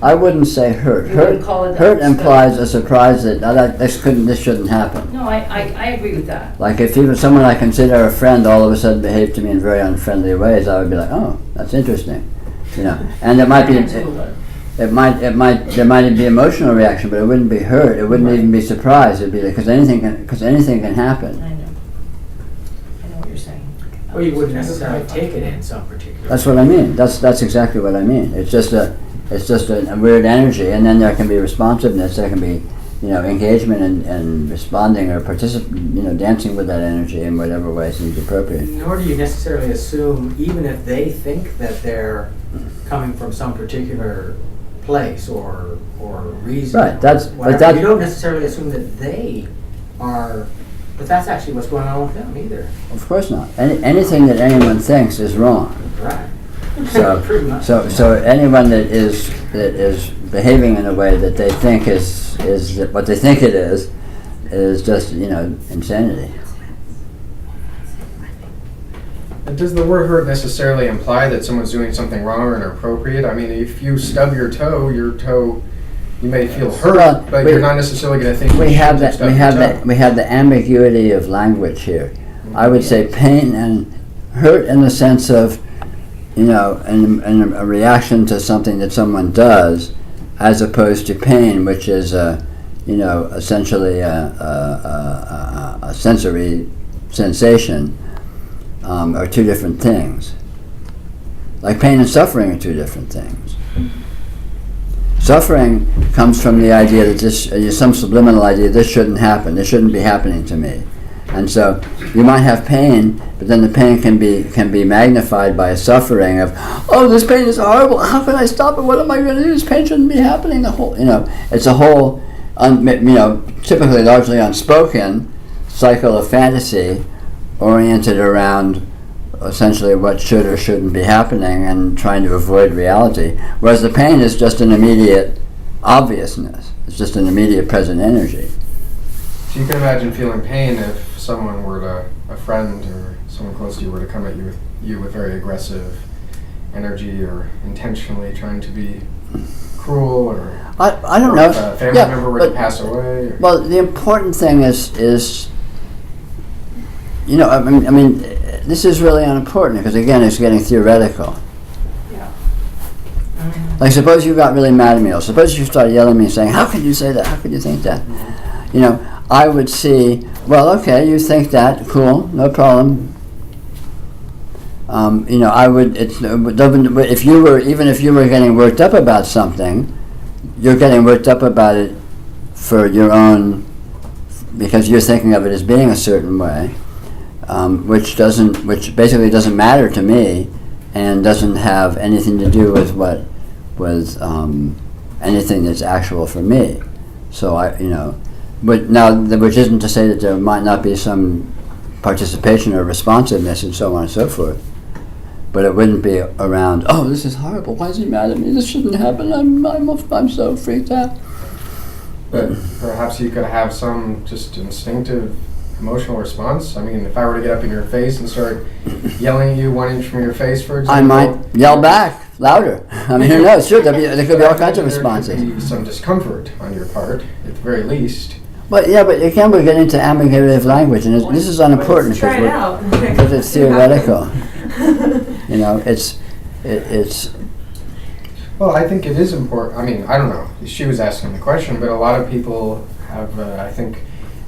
I wouldn't say hurt. You wouldn't call it Hurt that. implies a surprise that this shouldn't happen. No, I agree with that. Like if even someone I consider a friend all of a sudden behaved to me in very unfriendly ways, I would be like, oh, that's interesting, you know. And it might be, there might be emotional reaction, but it wouldn't be hurt. It wouldn't even be surprised. It'd be like because anything can happen. I know what you're saying. Or you wouldn't necessarily take it in some particular. That's what I mean. That's exactly what I mean. It's just a weird energy, and then there can be responsiveness. There can be, you know, engagement and responding or dancing with that energy in whatever way seems appropriate. Nor do you necessarily assume, even if they think that they're coming from some particular place or reason. Right. You don't necessarily assume that they are. But that's actually what's going on with them either. Of course not. Anything that anyone thinks is wrong. Right. So anyone that is behaving in a way that they think is what they think it is just, you know, insanity. And does the word hurt necessarily imply that someone's doing something wrong or inappropriate? I mean, if you stub your toe, you may feel hurt, but you're not necessarily going to think we have the ambiguity of language here. Mm-hmm. I would say pain and hurt in the sense of, you know, and a reaction to something that someone does, as opposed to pain, which is essentially a sensory sensation, are two different things. Like pain and suffering are two different things. Suffering comes from the idea that some subliminal idea, this shouldn't happen, this shouldn't be happening to me. And so you might have pain, but then the pain can be magnified by a suffering of, oh, this pain is horrible, how can I stop it, what am I going to do, this pain shouldn't be happening. It's a whole, typically largely unspoken cycle of fantasy oriented around essentially what should or shouldn't be happening and trying to avoid reality. Whereas the pain is just an immediate obviousness. It's just an immediate present energy. So you can imagine feeling pain if someone a friend or someone close to you were to come at you with very aggressive energy or intentionally trying to be cruel or I don't know. If a family member were to pass away. Or, well, the important thing is this is really unimportant because again it's getting theoretical. Yeah. Like suppose you got really mad at me, or suppose you started yelling at me saying, how could you say that? How could you think that? You know, I would see, well, okay, you think that, cool, no problem. I would, if you were getting worked up about something, you're getting worked up about it for your own, because you're thinking of it as being a certain way. Which basically doesn't matter to me, and doesn't have anything to do with anything that's actual for me. So but now, which isn't to say that there might not be some participation or responsiveness and so on and so forth. But it wouldn't be around, oh, this is horrible. Why is he mad at me? This shouldn't happen. I'm so freaked out. But perhaps you could have some just instinctive emotional response. I mean, if I were to get up in your face and start yelling at you 1 inch from your face, for example, I might yell back louder. I mean, who knows? Sure, there could be all kinds of responses. There could be some discomfort on your part, at the very least. But again, we're getting into ambiguous language, and this is unimportant because it's theoretical. It's. Well, I think it is important. I mean, I don't know. She was asking the question, but a lot of people have, I think,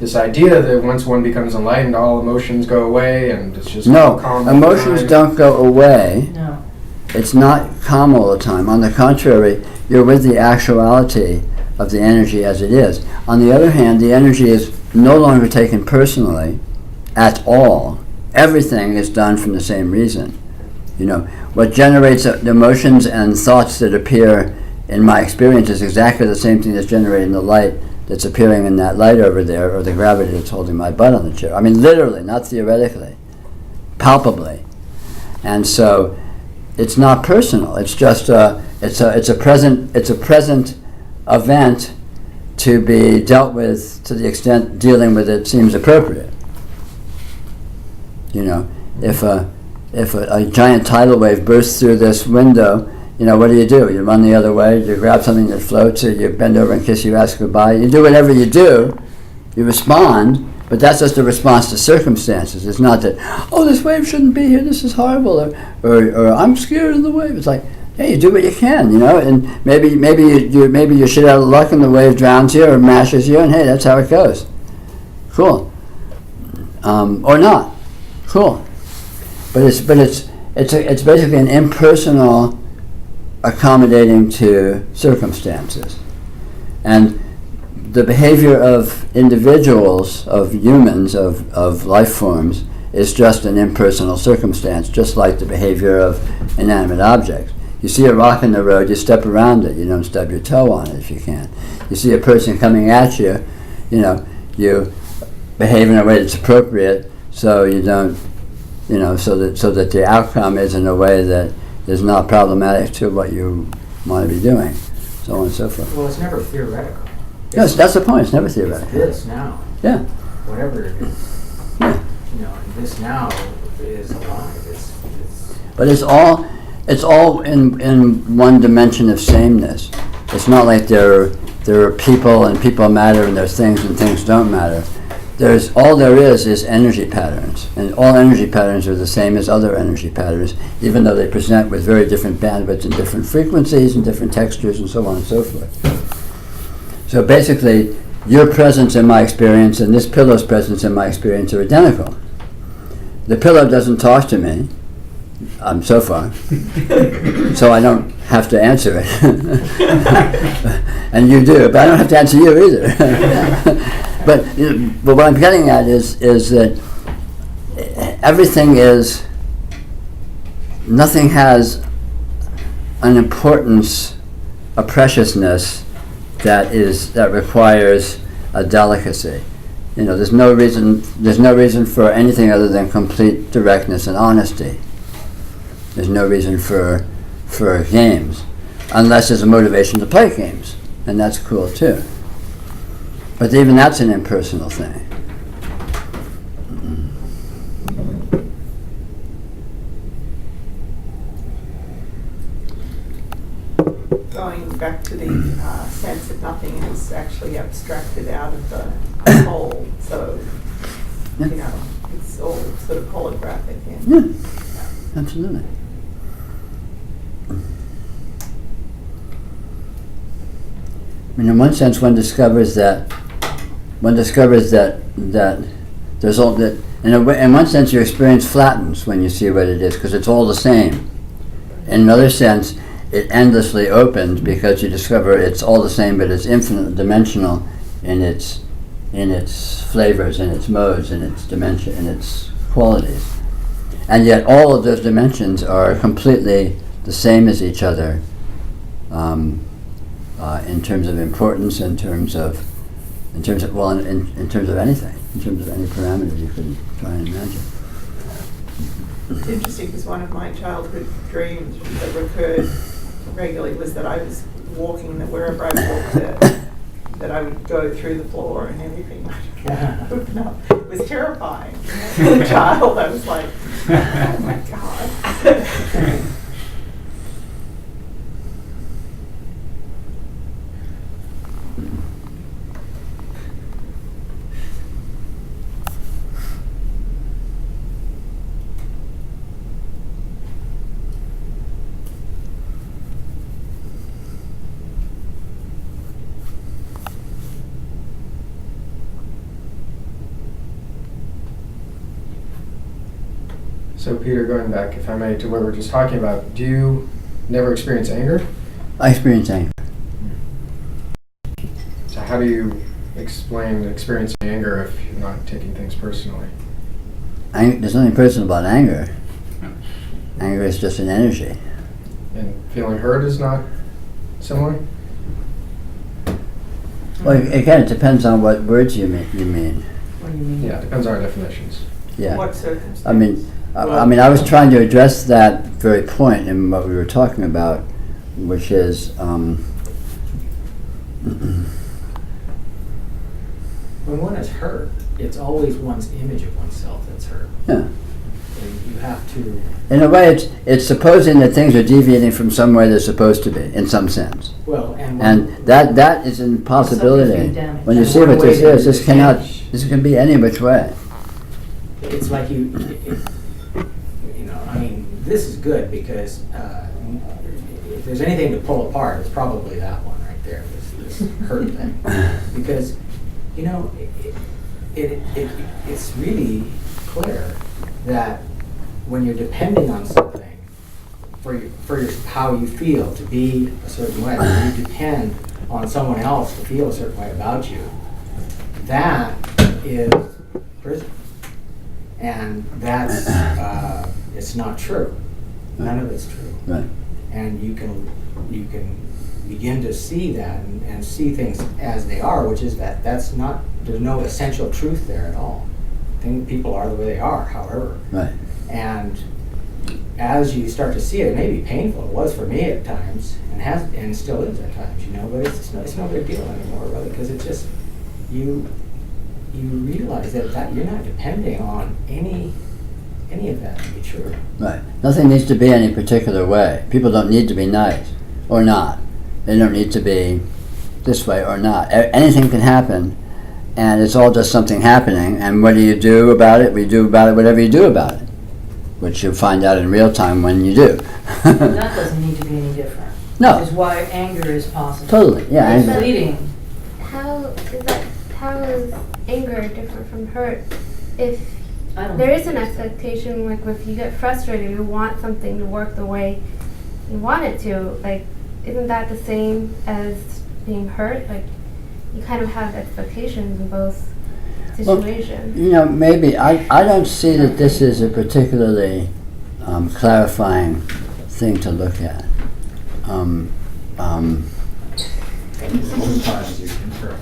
this idea that once one becomes enlightened, all emotions go away, and it's just calm. Emotions don't go away. No. It's not calm all the time. On the contrary, you're with the actuality of the energy as it is. On the other hand, the energy is no longer taken personally at all. Everything is done from the same reason. What generates the emotions and thoughts that appear in my experience is exactly the same thing that's generating the light that's appearing in that light over there, or the gravity that's holding my butt on the chair. I mean, literally, not theoretically, palpably. And so, it's not personal. It's just it's a present event to be dealt with to the extent dealing with it seems appropriate. if a giant tidal wave bursts through this window, what do? You run the other way, you grab something that floats, or you bend over and kiss you, ask goodbye. You do whatever you do, you respond, but that's just a response to circumstances. It's not that, oh, this wave shouldn't be here, this is horrible, or I'm scared of the wave. It's like, hey, you do what you can, and maybe you shit out of luck and the wave drowns you or mashes you, and hey, that's how it goes. Cool. Or not. Cool. But it's basically an impersonal accommodating to circumstances. And the behavior of individuals, of humans, of life forms, is just an impersonal circumstance, just like the behavior of inanimate objects. You see a rock in the road, you step around it, you don't stub your toe on it if you can. You see a person coming at you, you behave in a way that's appropriate, so you don't, so that the outcome is in a way that is not problematic to what you want to be doing, so on and so forth. Well, it's never theoretical. Yes, that's the point. It's never theoretical. It's this now. Yeah. Whatever it is. Yeah. And this now is alive. But it's all in one dimension of sameness. It's not like there are people and people matter and there's things and things don't matter. All there is energy patterns, and all energy patterns are the same as other energy patterns, even though they present with very different bandwidths and different frequencies and different textures and so on and so forth. So basically, your presence in my experience and this pillow's presence in my experience are identical. The pillow doesn't talk to me, so far, so I don't have to answer it. And you do, but I don't have to answer you either. But what I'm getting at is that nothing has an importance, a preciousness that requires a delicacy. There's no reason for anything other than complete directness and honesty. There's no reason for games, unless there's a motivation to play games, and that's cool too. But even that's an impersonal thing. Going back to the sense that nothing is actually abstracted out of the whole, so, it's all sort of holographic. Yeah, absolutely. In one sense, one discovers that there's all that. In one sense, your experience flattens when you see what it is, because it's all the same. In another sense, it endlessly opens because you discover it's all the same, but it's infinite dimensional in its flavors, in its modes, in its dimension, in its qualities. And yet, all of those dimensions are completely the same as each other. In terms of importance, in terms of anything, in terms of any parameter you could try and imagine. It's interesting because one of my childhood dreams that recurred regularly was that I was walking, that wherever I walked, that I would go through the floor and everything would open up. It was terrifying. As a child, I was like, oh my God. So Peter, going back, if I may, to what we were just talking about, do you never experience anger? I experience anger. So how do you explain experiencing anger if you're not taking things personally? There's nothing personal about anger. Anger is just an energy. And feeling hurt is not similar? Well, again, it depends on what words you mean. What do you mean? Yeah, it depends on our definitions. Yeah. What circumstance? I mean, I was trying to address that very point in what we were talking about, which is when one is hurt, it's always one's image of oneself that's hurt. Yeah. And you have to. In a way, it's supposing that things are deviating from somewhere they're supposed to be, in some sense. Well, and that is an impossibility. Something's being damaged. When you And see one what way this to is, this cannot, damage- this can be any which way. It's like you know, I mean, this is good because if there's anything to pull apart, it's probably that one right there, this hurt thing. Because, you know, it's really clear that when you're depending on something for how you feel to be a certain way, when you depend on someone else to feel a certain way about you, that is prison. And that's, it's not true. None of it's true. Right. And you can begin to see that and see things as they are, which is that there's no essential truth there at all. People are the way they are, however. Right. And as you start to see it, it may be painful. It was for me at times, and still is at times, you know. But it's no big deal anymore, really, because it's just you realize that you're not depending on any of that to be true. Right. Nothing needs to be any particular way. People don't need to be nice or not. They don't need to be this way or not. Anything can happen, and it's all just something happening. And what do you do about it? We do about it whatever you do about it, which you find out in real time when you do. That doesn't need to be any different. No. Which is why anger is possible. Totally. Yeah. Yes, anger. Fleeting. How is anger different from hurt? If I don't there know. is an expectation, like if you get frustrated, you want something to work the way you want it to, like, isn't that the same as being hurt? Like, you kind of have expectations in both situations. You know, maybe I don't see that this is a particularly clarifying thing to look at. Sometimes you can correct.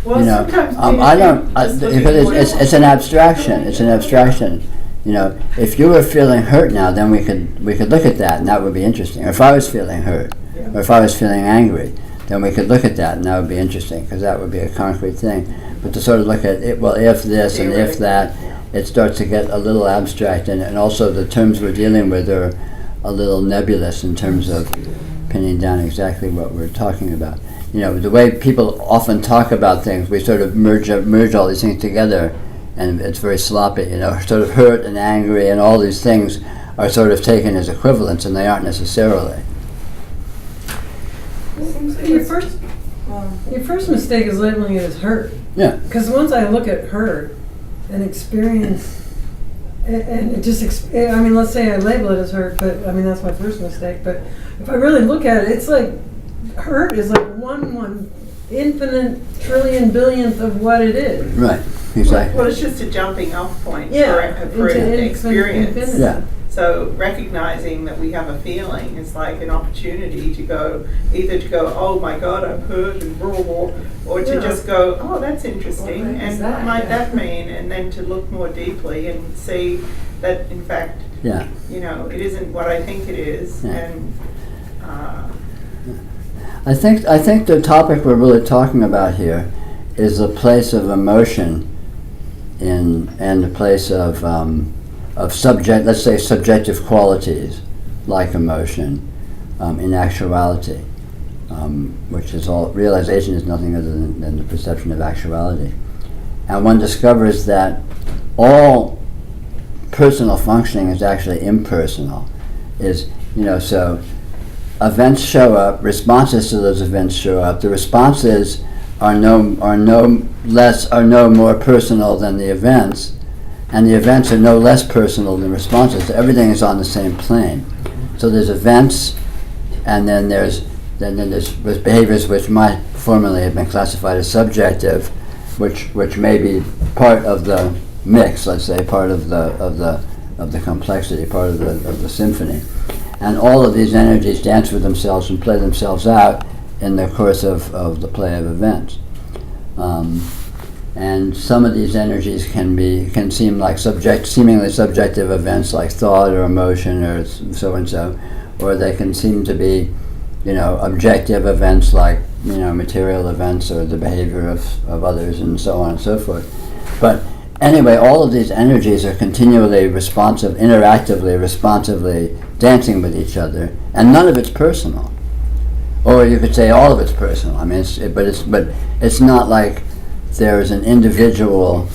Well, You know, sometimes I don't, just looking because for- it's an abstraction. It's an abstraction. You know, if you were feeling hurt now, then we could look at that, and that would be interesting. Or if I was feeling hurt, or if I was feeling angry, then we could look at that, and that would be interesting, because that would be a concrete thing. But to sort of look at it, well, if this and if that, it starts to get a little abstract, and also the terms we're dealing with are a little nebulous in terms of pinning down exactly what we're talking about. You know, the way people often talk about things, we sort of merge all these things together, and it's very sloppy. You know, sort of hurt and angry and all these things are sort of taken as equivalents, and they aren't necessarily. Your first mistake is labeling it as hurt. Yeah. Because once I look at hurt and experience, and it just, I mean, let's say I label it as hurt, but I mean, that's my first mistake. But if I really look at it, it's like, hurt is like one infinite trillion billionth of what it is. Right. Exactly. Well, it's just a jumping off point Yeah, for into an experience. infinity. Yeah. So recognizing that we have a feeling is like an opportunity to go, either to go, oh my God, I'm hurt and raw, or to Yeah. just go, oh, that's interesting, What is and that? what might Yeah. that mean? And then to look more deeply and see that, in fact, Yeah. you know, it isn't what I think it is. Yeah. And I think the topic we're really talking about here is the place of emotion and the place of subject, let's say subjective qualities like emotion in actuality, which is all, realization is nothing other than the perception of actuality. And one discovers that all personal functioning is actually impersonal. So events show up, responses to those events show up. The responses are no more personal than the events, and the events are no less personal than responses. Everything is on the same plane. So there's events, and then there's behaviors which might formerly have been classified as subjective, which may be part of the mix, let's say, part of the complexity, part of the symphony. And all of these energies dance with themselves and play themselves out in the course of the play of events. And some of these energies can seem like seemingly subjective events like thought or emotion or so and so, or they can seem to be, objective events like, material events or the behavior of others and so on and so forth. But anyway, all of these energies are continually responsive, interactively, responsively dancing with each other, and none of it's personal. Or you could say all of it's personal. I mean, but it's not like there is an individual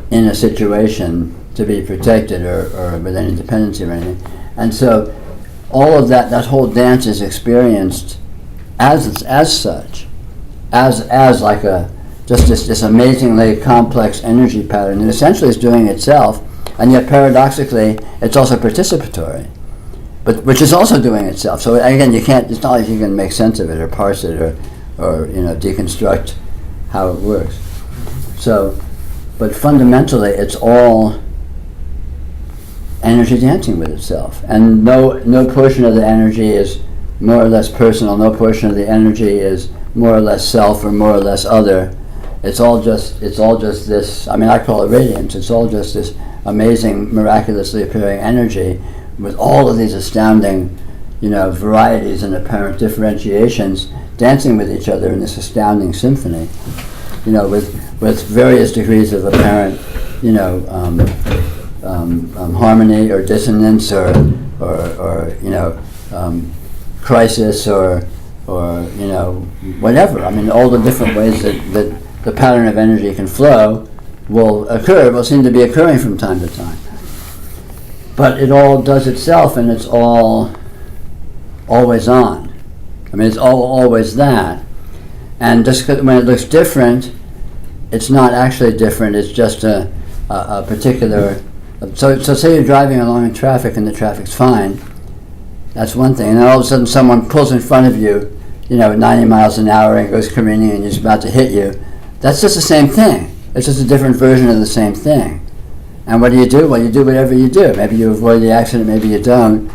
in a situation to be protected or with any dependency or anything. And so all of that whole dance is experienced as such, as like just this amazingly complex energy pattern that essentially is doing itself, and yet paradoxically it's also participatory, but which is also doing itself. So again, it's not like you can make sense of it or parse it or deconstruct how it works. So, but fundamentally it's all energy dancing with itself, and no portion of the energy is more or less personal, no portion of the energy is more or less self or more or less other. It's all just this, I mean, I call it radiance. It's all just this amazing, miraculously appearing energy with all of these astounding, varieties and apparent differentiations dancing with each other in this astounding symphony, with various degrees of apparent, harmony or dissonance or crisis or whatever. I mean, all the different ways that the pattern of energy can flow will seem to be occurring from time to time. But it all does itself, and it's all always on. I mean, it's always that. And just when it looks different, it's not actually different. It's just a particular. So say you're driving along in traffic and the traffic's fine. That's one thing. And then all of a sudden someone pulls in front of you, at 90 miles an hour and goes careening and is about to hit you. That's just the same thing. It's just a different version of the same thing. And what do? Well, you do whatever you do. Maybe you avoid the accident, maybe you don't.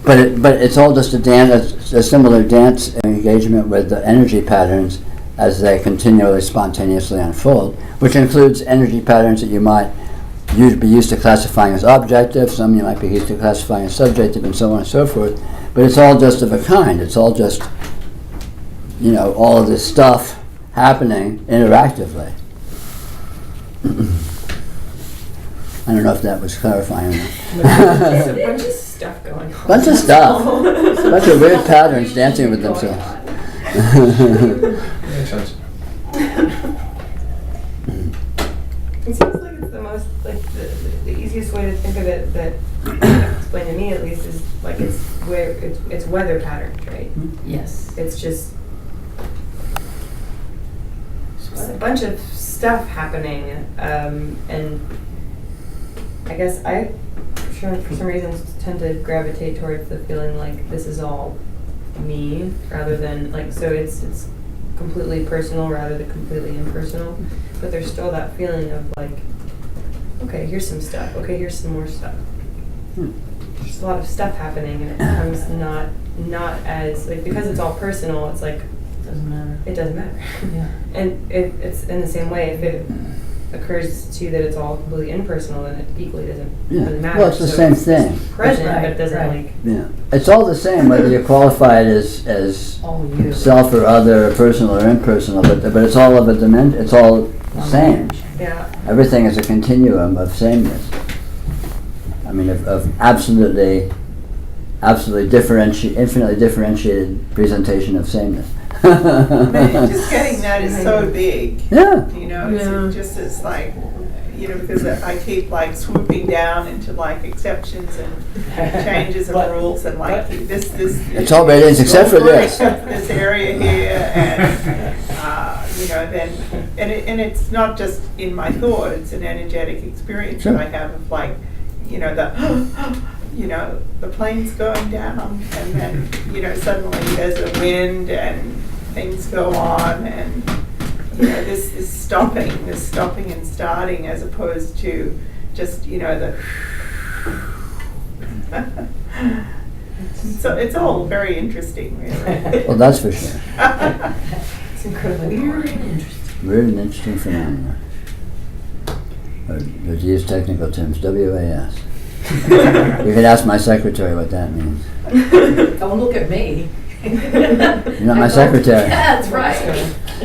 But it's all just a similar dance engagement with the energy patterns as they continually spontaneously unfold, which includes energy patterns that you might be used to classifying as objective, some you might be used to classifying as subjective, and so on and so forth. But it's all just of a kind. It's all just, all of this stuff happening interactively. I don't know if that was clarifying or not. There's a bunch of stuff going on. Bunch of stuff. Bunch of weird patterns dancing with themselves. Makes sense. It seems like it's the most, the easiest way to think of it that explained to me at least is like it's weather patterns, right? Yes. It's just a bunch of stuff happening, and I guess for some reason tend to gravitate towards the feeling like this is all me rather than so it's completely personal rather than completely impersonal, but there's still that feeling of okay, here's some stuff, okay, here's some more stuff. There's a lot of stuff happening, and it becomes not as because it's all personal, it's Doesn't matter. it doesn't matter. Yeah. And it's in the same way, if it occurs to you that it's all completely impersonal, then it equally doesn't really matter. Well, it's the So same thing. Present, Right, but it doesn't right. Yeah, it's all the same whether you qualify it as All you. self or other, or personal or impersonal. But it's all of a dimension. It's all the same. Yeah. Everything is a continuum of sameness. I mean, of absolutely infinitely differentiated presentation of sameness. Just getting that is so big. Yeah. It's because I keep swooping down into exceptions and changes of rules and this. It's all radiance except for this. Except for this area here, and then it's not just in my thought; it's an energetic experience that I have of the plane's going down, and then suddenly there's a wind and things go on, and this is stopping and starting, as opposed to just the. So it's all very interesting, really. Well, that's for sure. It's incredibly Weird and interesting. Weird and interesting phenomena. Or to use technical terms, WAS. You could ask my secretary what that means. Don't look at me. You're not my secretary. Yeah, that's right.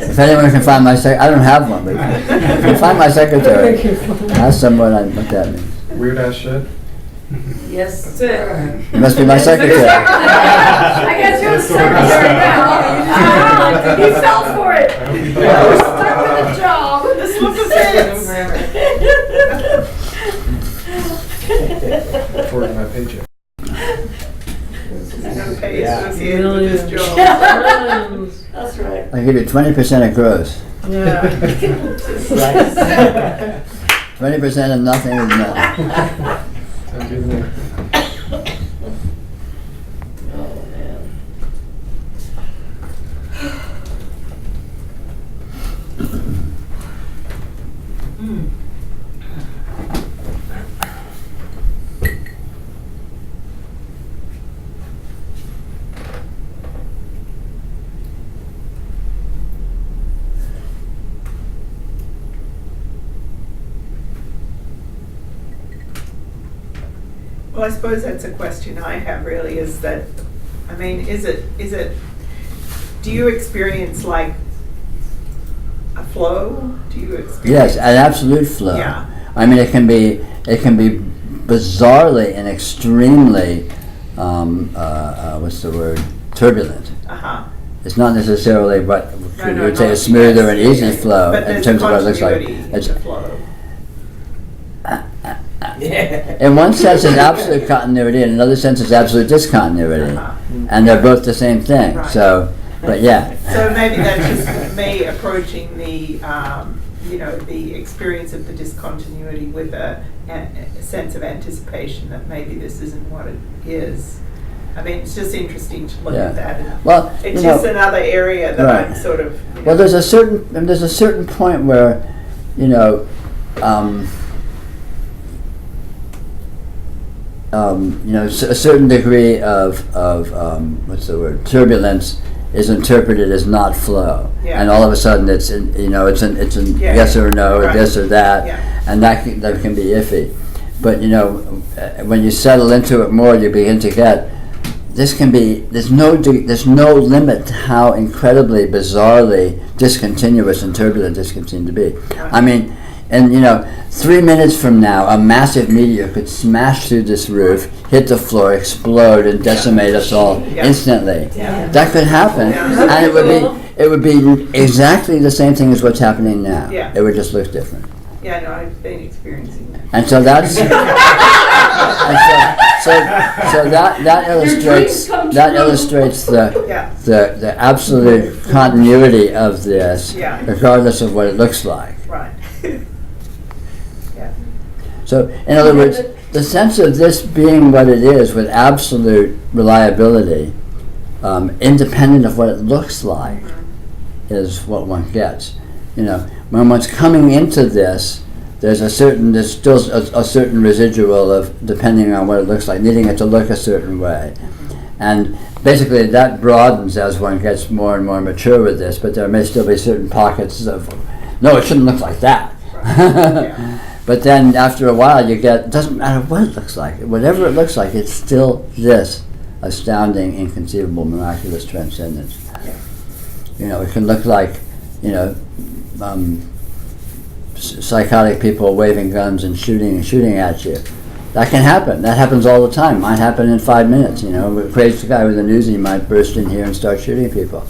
If anyone can find my I don't have one, but if you can find my secretary, ask someone what that means. Weird ass shit. Yes, that's it. It must be my secretary. I guess you're the secretary now. He fell for it. You're stuck with a job. This looks Forwarding my paycheck. No pay associated with this job. That's right. I give you 20% of gross. Yeah. 20% of nothing is nothing. Sounds good to me. Well, I suppose that's a question I have really, is that, I mean, do you experience like a flow? Do you experience? Yes, an absolute flow. Yeah. I mean, it can be bizarrely and extremely, what's the word, turbulent. Uh-huh. It's not necessarily what No, you would say no, a smooth or an yes, easy yeah. flow But in there's terms of what it looks like. continuity in It's, the flow. in one sense, it's absolute continuity, in another sense, it's absolute discontinuity, and they're both the same thing. Right. So, but yeah. So maybe that's just me approaching the, the experience of the discontinuity with a sense of anticipation that maybe this isn't what it is. I mean, it's just interesting to look Yeah. at that. And Well, it's just another area that right. I'm sort of. Well, there's a certain point where, a certain degree of what's the word, turbulence is interpreted as not flow, Yeah. and all of a sudden it's an Yeah. yes or no, or Right. this or that, Yeah. and that can be iffy. But when you settle into it more, you begin to get there's no limit to how incredibly bizarrely discontinuous and turbulent this can seem to be. I mean, and 3 minutes from now, a massive meteor could smash through this roof, hit the floor, explode, and decimate us all instantly. Yeah. That could happen, Yeah. and it would be exactly the same thing as what's happening now. Yeah. It would just look different. Yeah, no, I've been experiencing that. And so that's so that illustrates Yeah. the absolute continuity of this, Yeah. regardless of what it looks like. Right. Yeah. So, in other words, the sense of this being what it is with absolute reliability, independent of what it looks like, is what one gets. When one's coming into this, there's still a certain residual of, depending on what it looks like, needing it to look a certain way. And basically that broadens as one gets more and more mature with this, but there may still be certain pockets of, no, it shouldn't look like that. Yeah. But then after a while it doesn't matter what it looks like. Whatever it looks like, it's still this astounding, inconceivable, miraculous transcendence. Yeah. It can look like, psychotic people waving guns and shooting at you. That can happen. That happens all the time. Might happen in 5 minutes. A crazy guy with a Uzi might burst in here and start shooting people.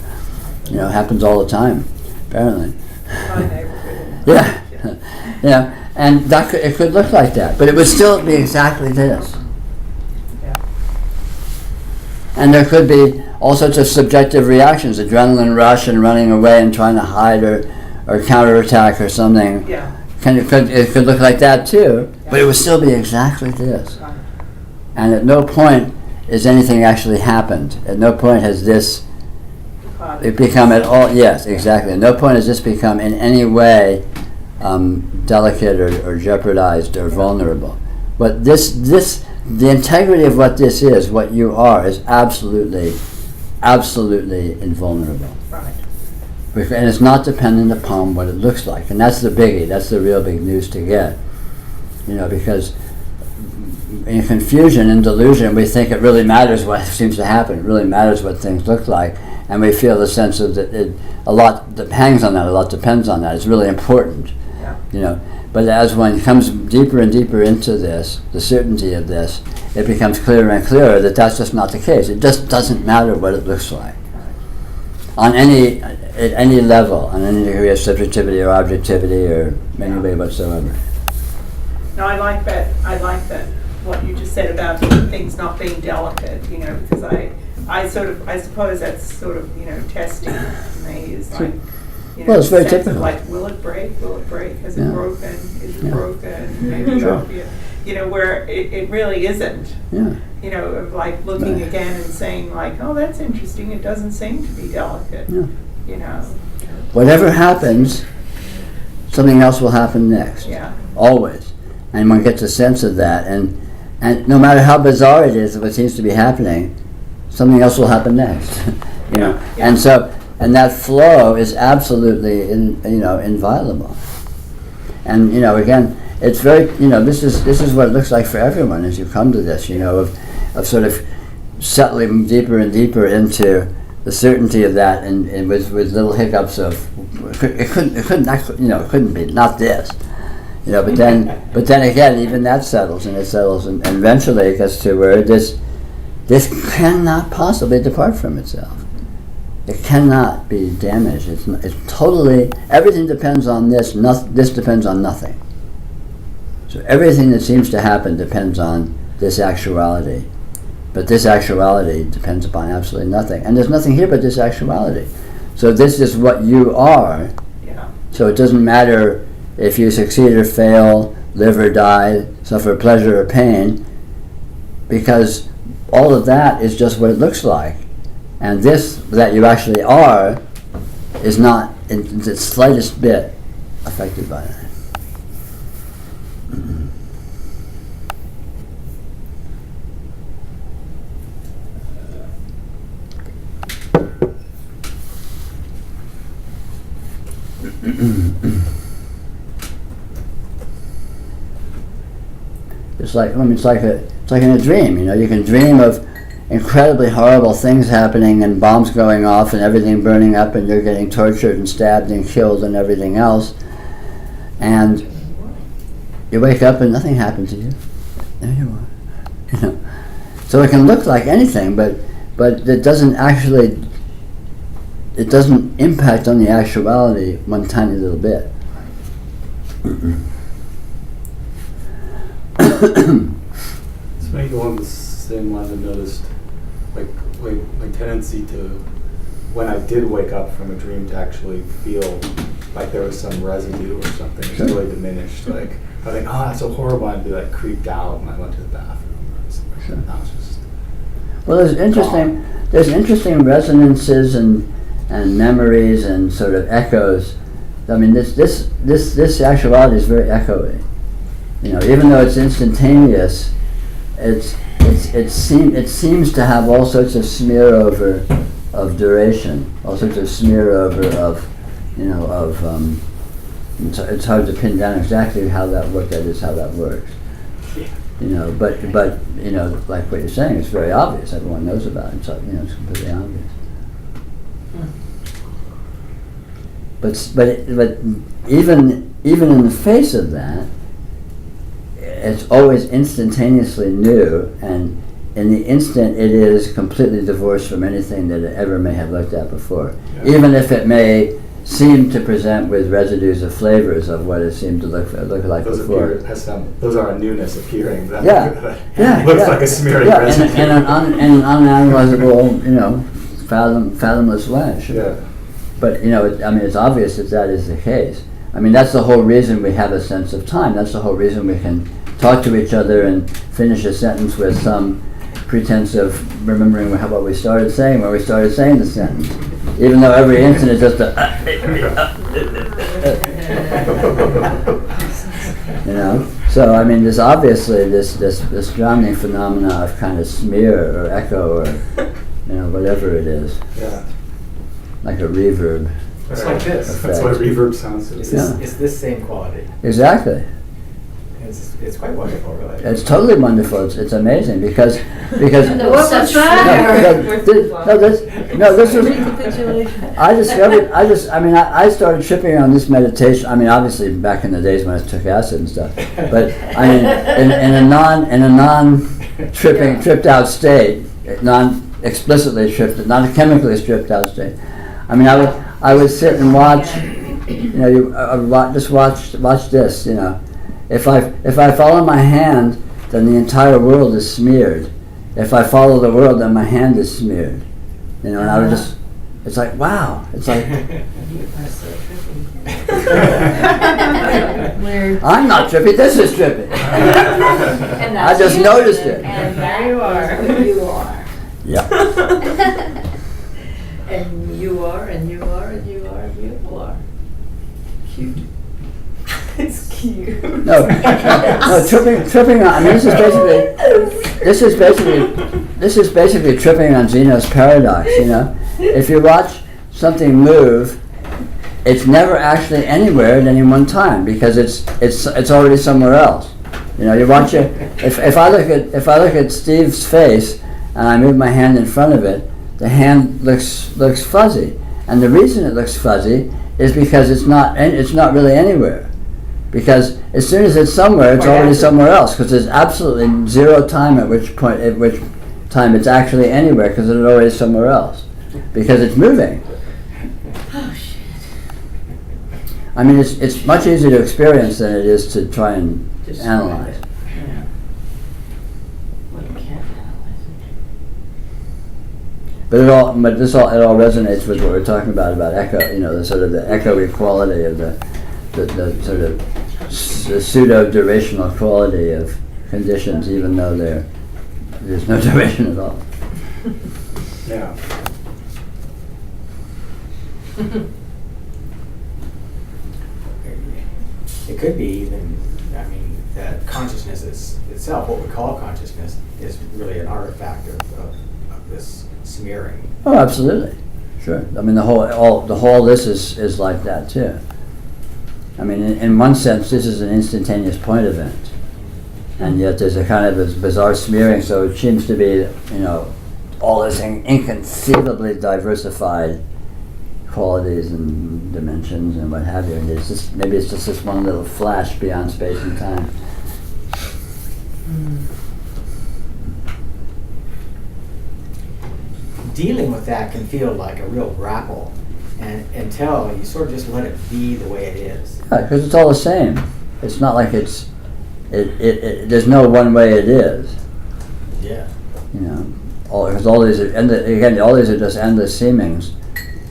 It happens all the time, apparently. My neighborhood. Yeah. And it could look like that, but it would still be exactly this. Yeah. And there could be all sorts of subjective reactions, adrenaline rush and running away and trying to hide or counterattack or something. Yeah. It could look like that too, but it would still be exactly this. Right. And at no point is anything actually happened. At no point has this become at all, yes, exactly. At no point has this become in any way delicate or jeopardized or vulnerable. But the integrity of what this is, what you are, is absolutely invulnerable. Right. And it's not dependent upon what it looks like. And that's the biggie. That's the real big news to get. Because in confusion and delusion, we think it really matters what seems to happen. It really matters what things look like, and we feel the sense of that a lot that hangs on that. A lot depends on that. It's really important, you know. But as one comes deeper and deeper into this, the certainty of this, it becomes clearer and clearer that that's just not the case. It just doesn't matter what it looks like on at any level, on any degree of subjectivity or objectivity or any way whatsoever. No, I like that, what you just said about things not being delicate, you know, because I suppose that's sort of, you know, testing to me is like, you know, Well, it's very sense of typical. like, will it break? Has it Yeah. broken? Is it Yeah. broken? Maybe Sure. not. You know, where it really isn't. Yeah. You know, of like looking Right. again and saying like, oh, that's interesting. It doesn't seem to be delicate. Yeah. You know. Whatever happens, something else will happen next. Yeah. Always. And one gets a sense of that. And no matter how bizarre it is, what seems to be happening, something else will happen next. You know. Yeah. And that flow is absolutely inviolable. And you know, again, it's very, you know, this is what it looks like for everyone as you come to this, you know, of sort of settling deeper and deeper into the certainty of that, and with little hiccups of it couldn't be not this, you know. But then again, even that settles and and eventually it gets to where this cannot possibly depart from itself. It cannot be damaged. It's totally, everything depends on this. This depends on nothing. So everything that seems to happen depends on this actuality. But this actuality depends upon absolutely nothing. And there's nothing here but this actuality. So this is what you are. Yeah. So it doesn't matter if you succeed or fail, live or die, suffer pleasure or pain, because all of that is just what it looks like. And this that you actually are is not in the slightest bit affected by that. It's like in a dream, you know. You can dream of incredibly horrible things happening and bombs going off and everything burning up and you're getting tortured and stabbed and killed and everything else, and you wake up and nothing happened to you. There you are. You know. So it can look like anything, but it doesn't impact on the actuality one tiny little bit. It's maybe along the same line I noticed, like my tendency to, when I did wake up from a dream, to actually feel like there was some residue or something. It's really diminished. Like I think, oh, that's so horrible. I'd be like creeped out when I went to the bathroom or something. Sure. Now it's just well, there's interesting resonances and memories and sort of echoes. I mean, this actuality is very echoey. You know, even though it's instantaneous, it seems to have all sorts of smear over of duration, all sorts of smear over of, you know, of. It's hard to pin down exactly how that works. You know, but you know, like what you're saying, it's very obvious. Everyone knows about it. So, you know, it's completely obvious. But even in the face of that, it's always instantaneously new, and in the instant it is completely divorced from anything that it ever may have looked at before. Yeah. Even if it may seem to present with residues of flavors of what it seemed to look like before. Those are a newness appearing. That looks like a smearing residue. In an unanalyzable, you know, fathomless way. Sure. Yeah. But you know, it's obvious that is the case. I mean, that's the whole reason we have a sense of time. That's the whole reason we can talk to each other and finish a sentence with some pretense of remembering what we started saying when we started saying the sentence, even though every instant is just you know. So I mean, there's obviously this drowning phenomena of kind of smear or echo or, you know, whatever it is. Yeah. Like a reverb. It's like this. That's what reverb sounds like. It's this same quality. Exactly. It's quite wonderful, really. It's totally wonderful. It's amazing because What was that? this was I started tripping on this meditation. I mean, obviously back in the days when I took acid and stuff, but I mean in a non tripped out state, non explicitly tripped, not chemically stripped out state. I mean, I would sit and watch. Just watch this. If I follow my hand, then the entire world is smeared. If I follow the world, then my hand is smeared. And I would just, it's like, wow. It's like, I'm not trippy, this is trippy. I just noticed it. And there you are. You are. Yeah. And you are, and you are, and you are, and you are. Cute. It's cute. No, tripping on. I mean, this is basically tripping on Zeno's paradox. If you watch something move, it's never actually anywhere at any one time because it's already somewhere else. You watch it. If I look at Steve's face and I move my hand in front of it, the hand looks fuzzy, and the reason it looks fuzzy is because it's not really anywhere. Because as soon as it's somewhere, it's already somewhere else. Because there's absolutely zero time at which time it's actually anywhere. Because it's already somewhere else. Because it's moving. Oh shit. I mean, it's much easier to experience than it is to try and analyze. Yeah. Well, you can't analyze it. But it all resonates with what we're talking about echo. The sort of the echoey quality of the sort of the pseudo-durational quality of conditions, even though there's no duration at all. Yeah. It could be even, that consciousness itself, what we call consciousness, is really an artifact of this smearing. Oh, absolutely. Sure. I mean, the whole this is like that, too. I mean, in one sense, this is an instantaneous point event, and yet there's a kind of this bizarre smearing. So it seems to be, all this inconceivably diversified qualities and dimensions and what have you. And maybe it's just this one little flash beyond space and time. Dealing with that can feel like a real grapple, and until you sort of just let it be the way it is. Yeah, because it's all the same. It's not like there's no one way it is. Yeah. Because all these are, all these are just endless seemings,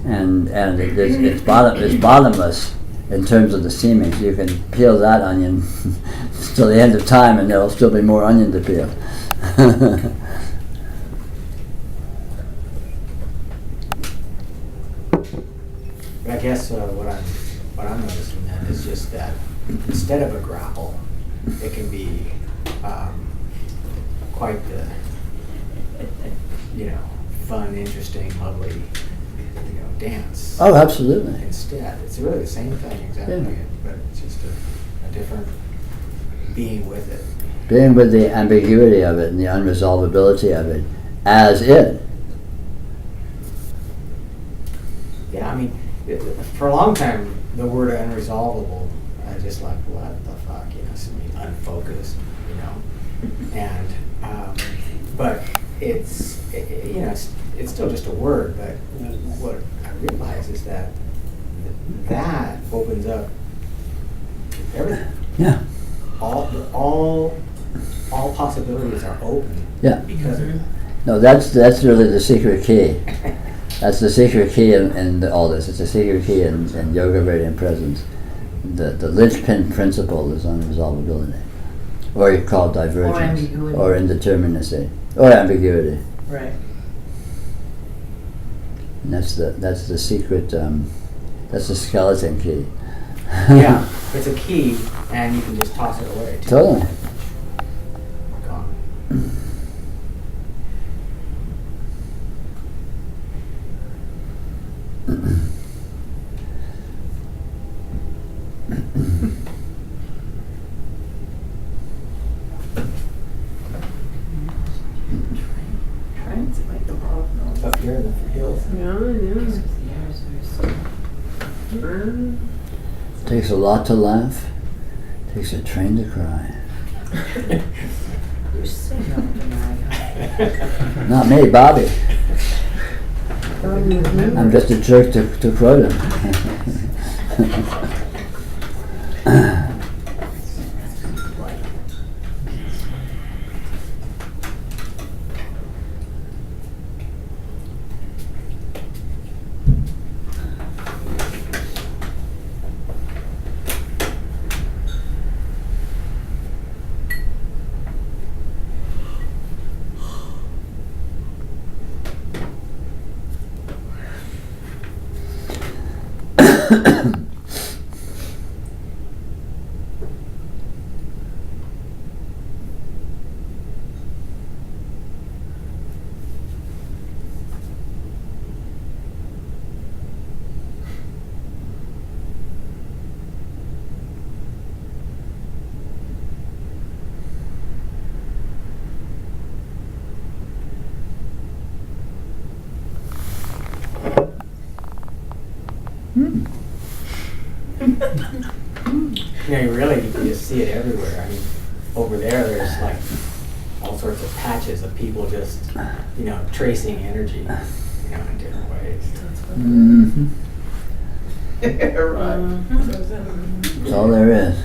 and it's bottomless in terms of the seemings. You can peel that onion till the end of time, and there'll still be more onion to peel. But I guess what I'm noticing then is just that instead of a grapple, it can be quite the fun, interesting, lovely dance. Oh, absolutely. Instead, it's really the same thing exactly, Yeah. but it's just a different being with it. Being with the ambiguity of it and the unresolvability of it as it. Yeah, I mean, for a long time, the word unresolvable, I just like, what the fuck, it's unfocused, and but it's still just a word. But what I realize is that that opens up everything. Yeah. All possibilities are open. Yeah. Because of that. No, that's really the secret key. That's the secret key in all this. It's the secret key in yoga radiant presence. The linchpin principle is unresolvability, or you call it divergence, or indeterminacy, or ambiguity. Right. And that's the secret. That's the skeleton key. Yeah, it's a key, and you can just toss it away. Too. Totally. Gone. here in the hills. Yeah, Takes a lot to laugh. Takes a train to cry. You're singing tonight, huh? Not me, Bobby. yeah. I'm just a jerk to quote him. You really you just see it everywhere. I mean, over there's like all sorts of patches of people just, tracing energy, in different ways. Mm-hmm. Right. That's all there is.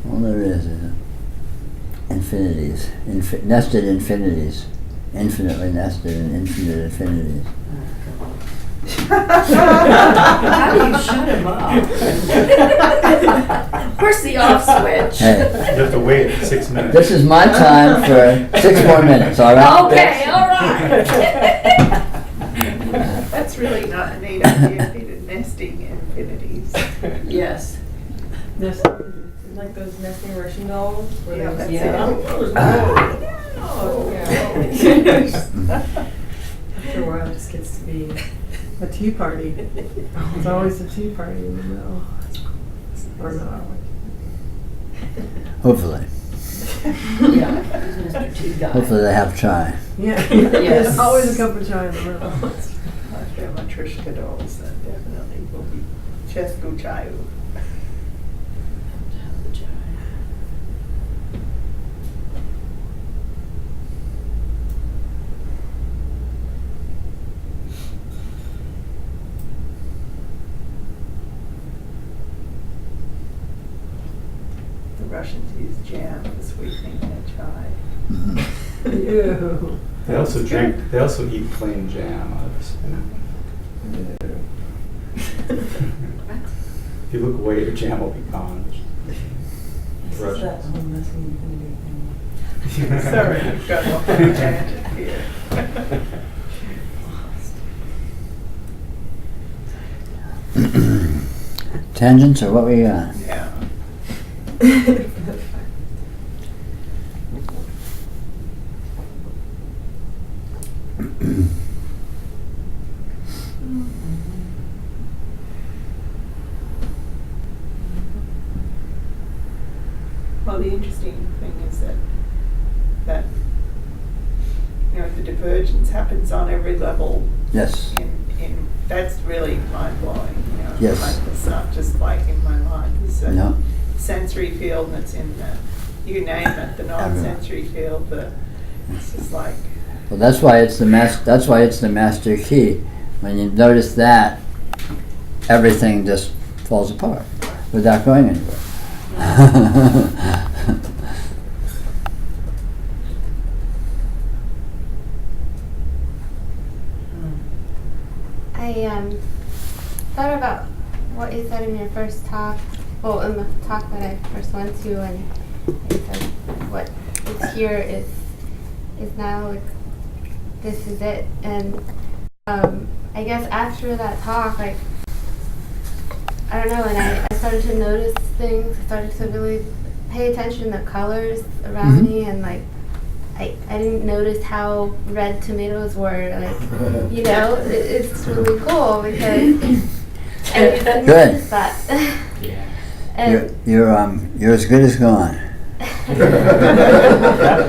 All there is infinities, nested infinities, infinitely nested in infinite infinities. How do you shut him up? Where's the off switch? Hey, You have to wait 6 minutes. this is my time for 6 more minutes, all right? Okay, all right. That's really not a neat idea, Peter, nesting infinities. Yes. Yes. Like those nesting Russian dolls? Where Yeah, they that's just- it. After a while, it just gets to be. A tea party. There's always a tea party in the middle. Or not. Hopefully. Yeah, he's Mr. Tea Guy. Hopefully they have chai. Yeah. Yes. There's always a cup of chai in the middle. After Matryoshka dolls, then definitely will be Chesku Chayu. The Russians use jam for sweetening their chai. Ew. They also drink. They also eat plain jam out of a spoon. If you look away, your jam will be gone. Russians. Sorry, I've got off on a tangent here. Tangents or what we got? Yeah. Well, the interesting thing is that the divergence happens on every level. Yes. In that's really mind blowing. Yes. Like it's not just like in my mind. It's a No. sensory field that's in the you name it, the non-sensory field. It's just like Well, that's why it's the master key. When you notice that, everything just falls apart without going anywhere. I thought about what you said in your first talk, well, in the talk that I first went to, and you said what is here is now, like, this is it. And I guess after that talk, like, I don't know, and I started to notice things, I started to really pay attention to colors around me, and like, I didn't notice how red tomatoes were, like, it's really cool because I didn't notice that. Yeah. And You're as good as gone.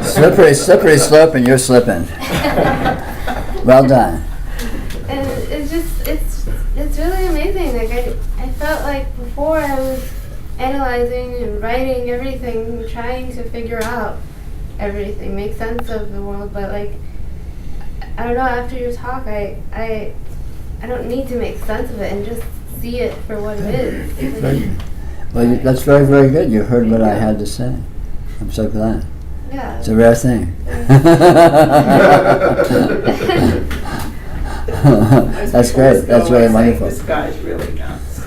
slippery slope, and you're slipping. Well done. And it's really amazing. Like I felt like before I was analyzing and writing everything, trying to figure out everything, make sense of the world, but like I don't know, after your talk I don't need to make sense of it and just see it for what it is. Well, that's very, very good. You heard what I had to say. I'm so glad. Yeah. It's a rare thing. That's great. That's really wonderful. This guy's really nuts.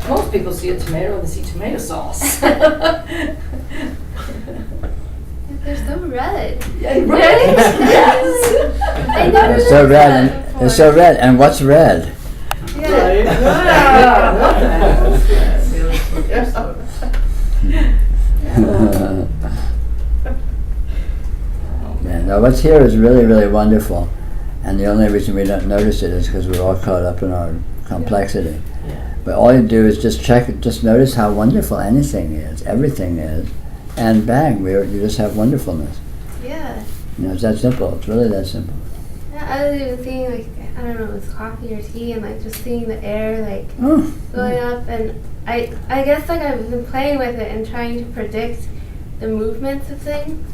Most people see a tomato and they see tomato sauce. They're so red. Yeah, right? Yes. I never It's so noticed red. that And, before. it's so red. And what's red? Yeah, no, what's here is really, really wonderful. And the only reason we don't notice it is because we're all caught up in our complexity. But all you do is just check it, just notice how wonderful anything is, everything is, and bang, you just have wonderfulness. Yeah. You know, it's that simple. It's really that simple. Yeah, I was even seeing like, I don't know, it was coffee or tea, and like just seeing the air like Oh. going up, and I guess like I've been playing with it and trying to predict the movements of things.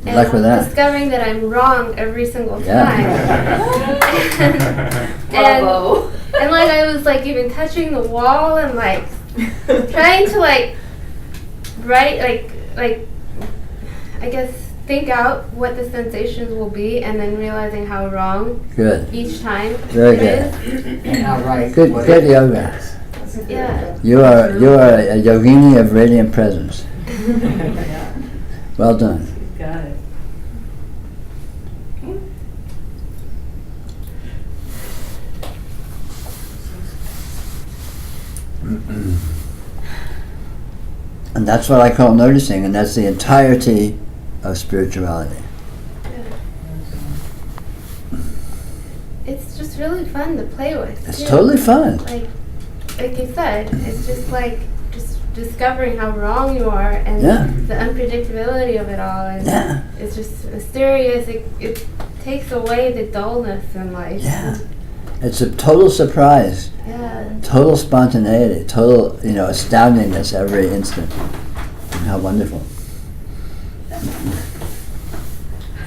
And Luck with that. discovering that I'm wrong every single Yeah. time. Bravo. And like I was like even touching the wall and like trying to like write like I guess think out what the sensations will be, and then realizing how wrong Good. each time Very it good. is. And how right. Good, what good it yoga. is. Yeah. You are a yogini of radiant presence. Well done. Got it. And that's what I call noticing, and that's the entirety of spirituality. It's just really fun to play with. It's too. totally fun. Like you said, it's just like just discovering how wrong you are and Yeah. the unpredictability of it all. And Yeah. it's just mysterious. It takes away the dullness in life. Yeah. It's a total surprise, Yeah. total spontaneity, total, astoundingness every instant. And how wonderful.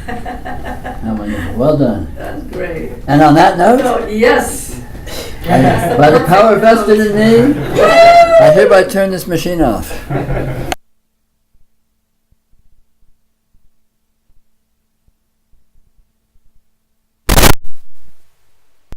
How wonderful. Well done. That's great. And on that note, Oh, yes. by the power vested in me, I hereby turn this machine off.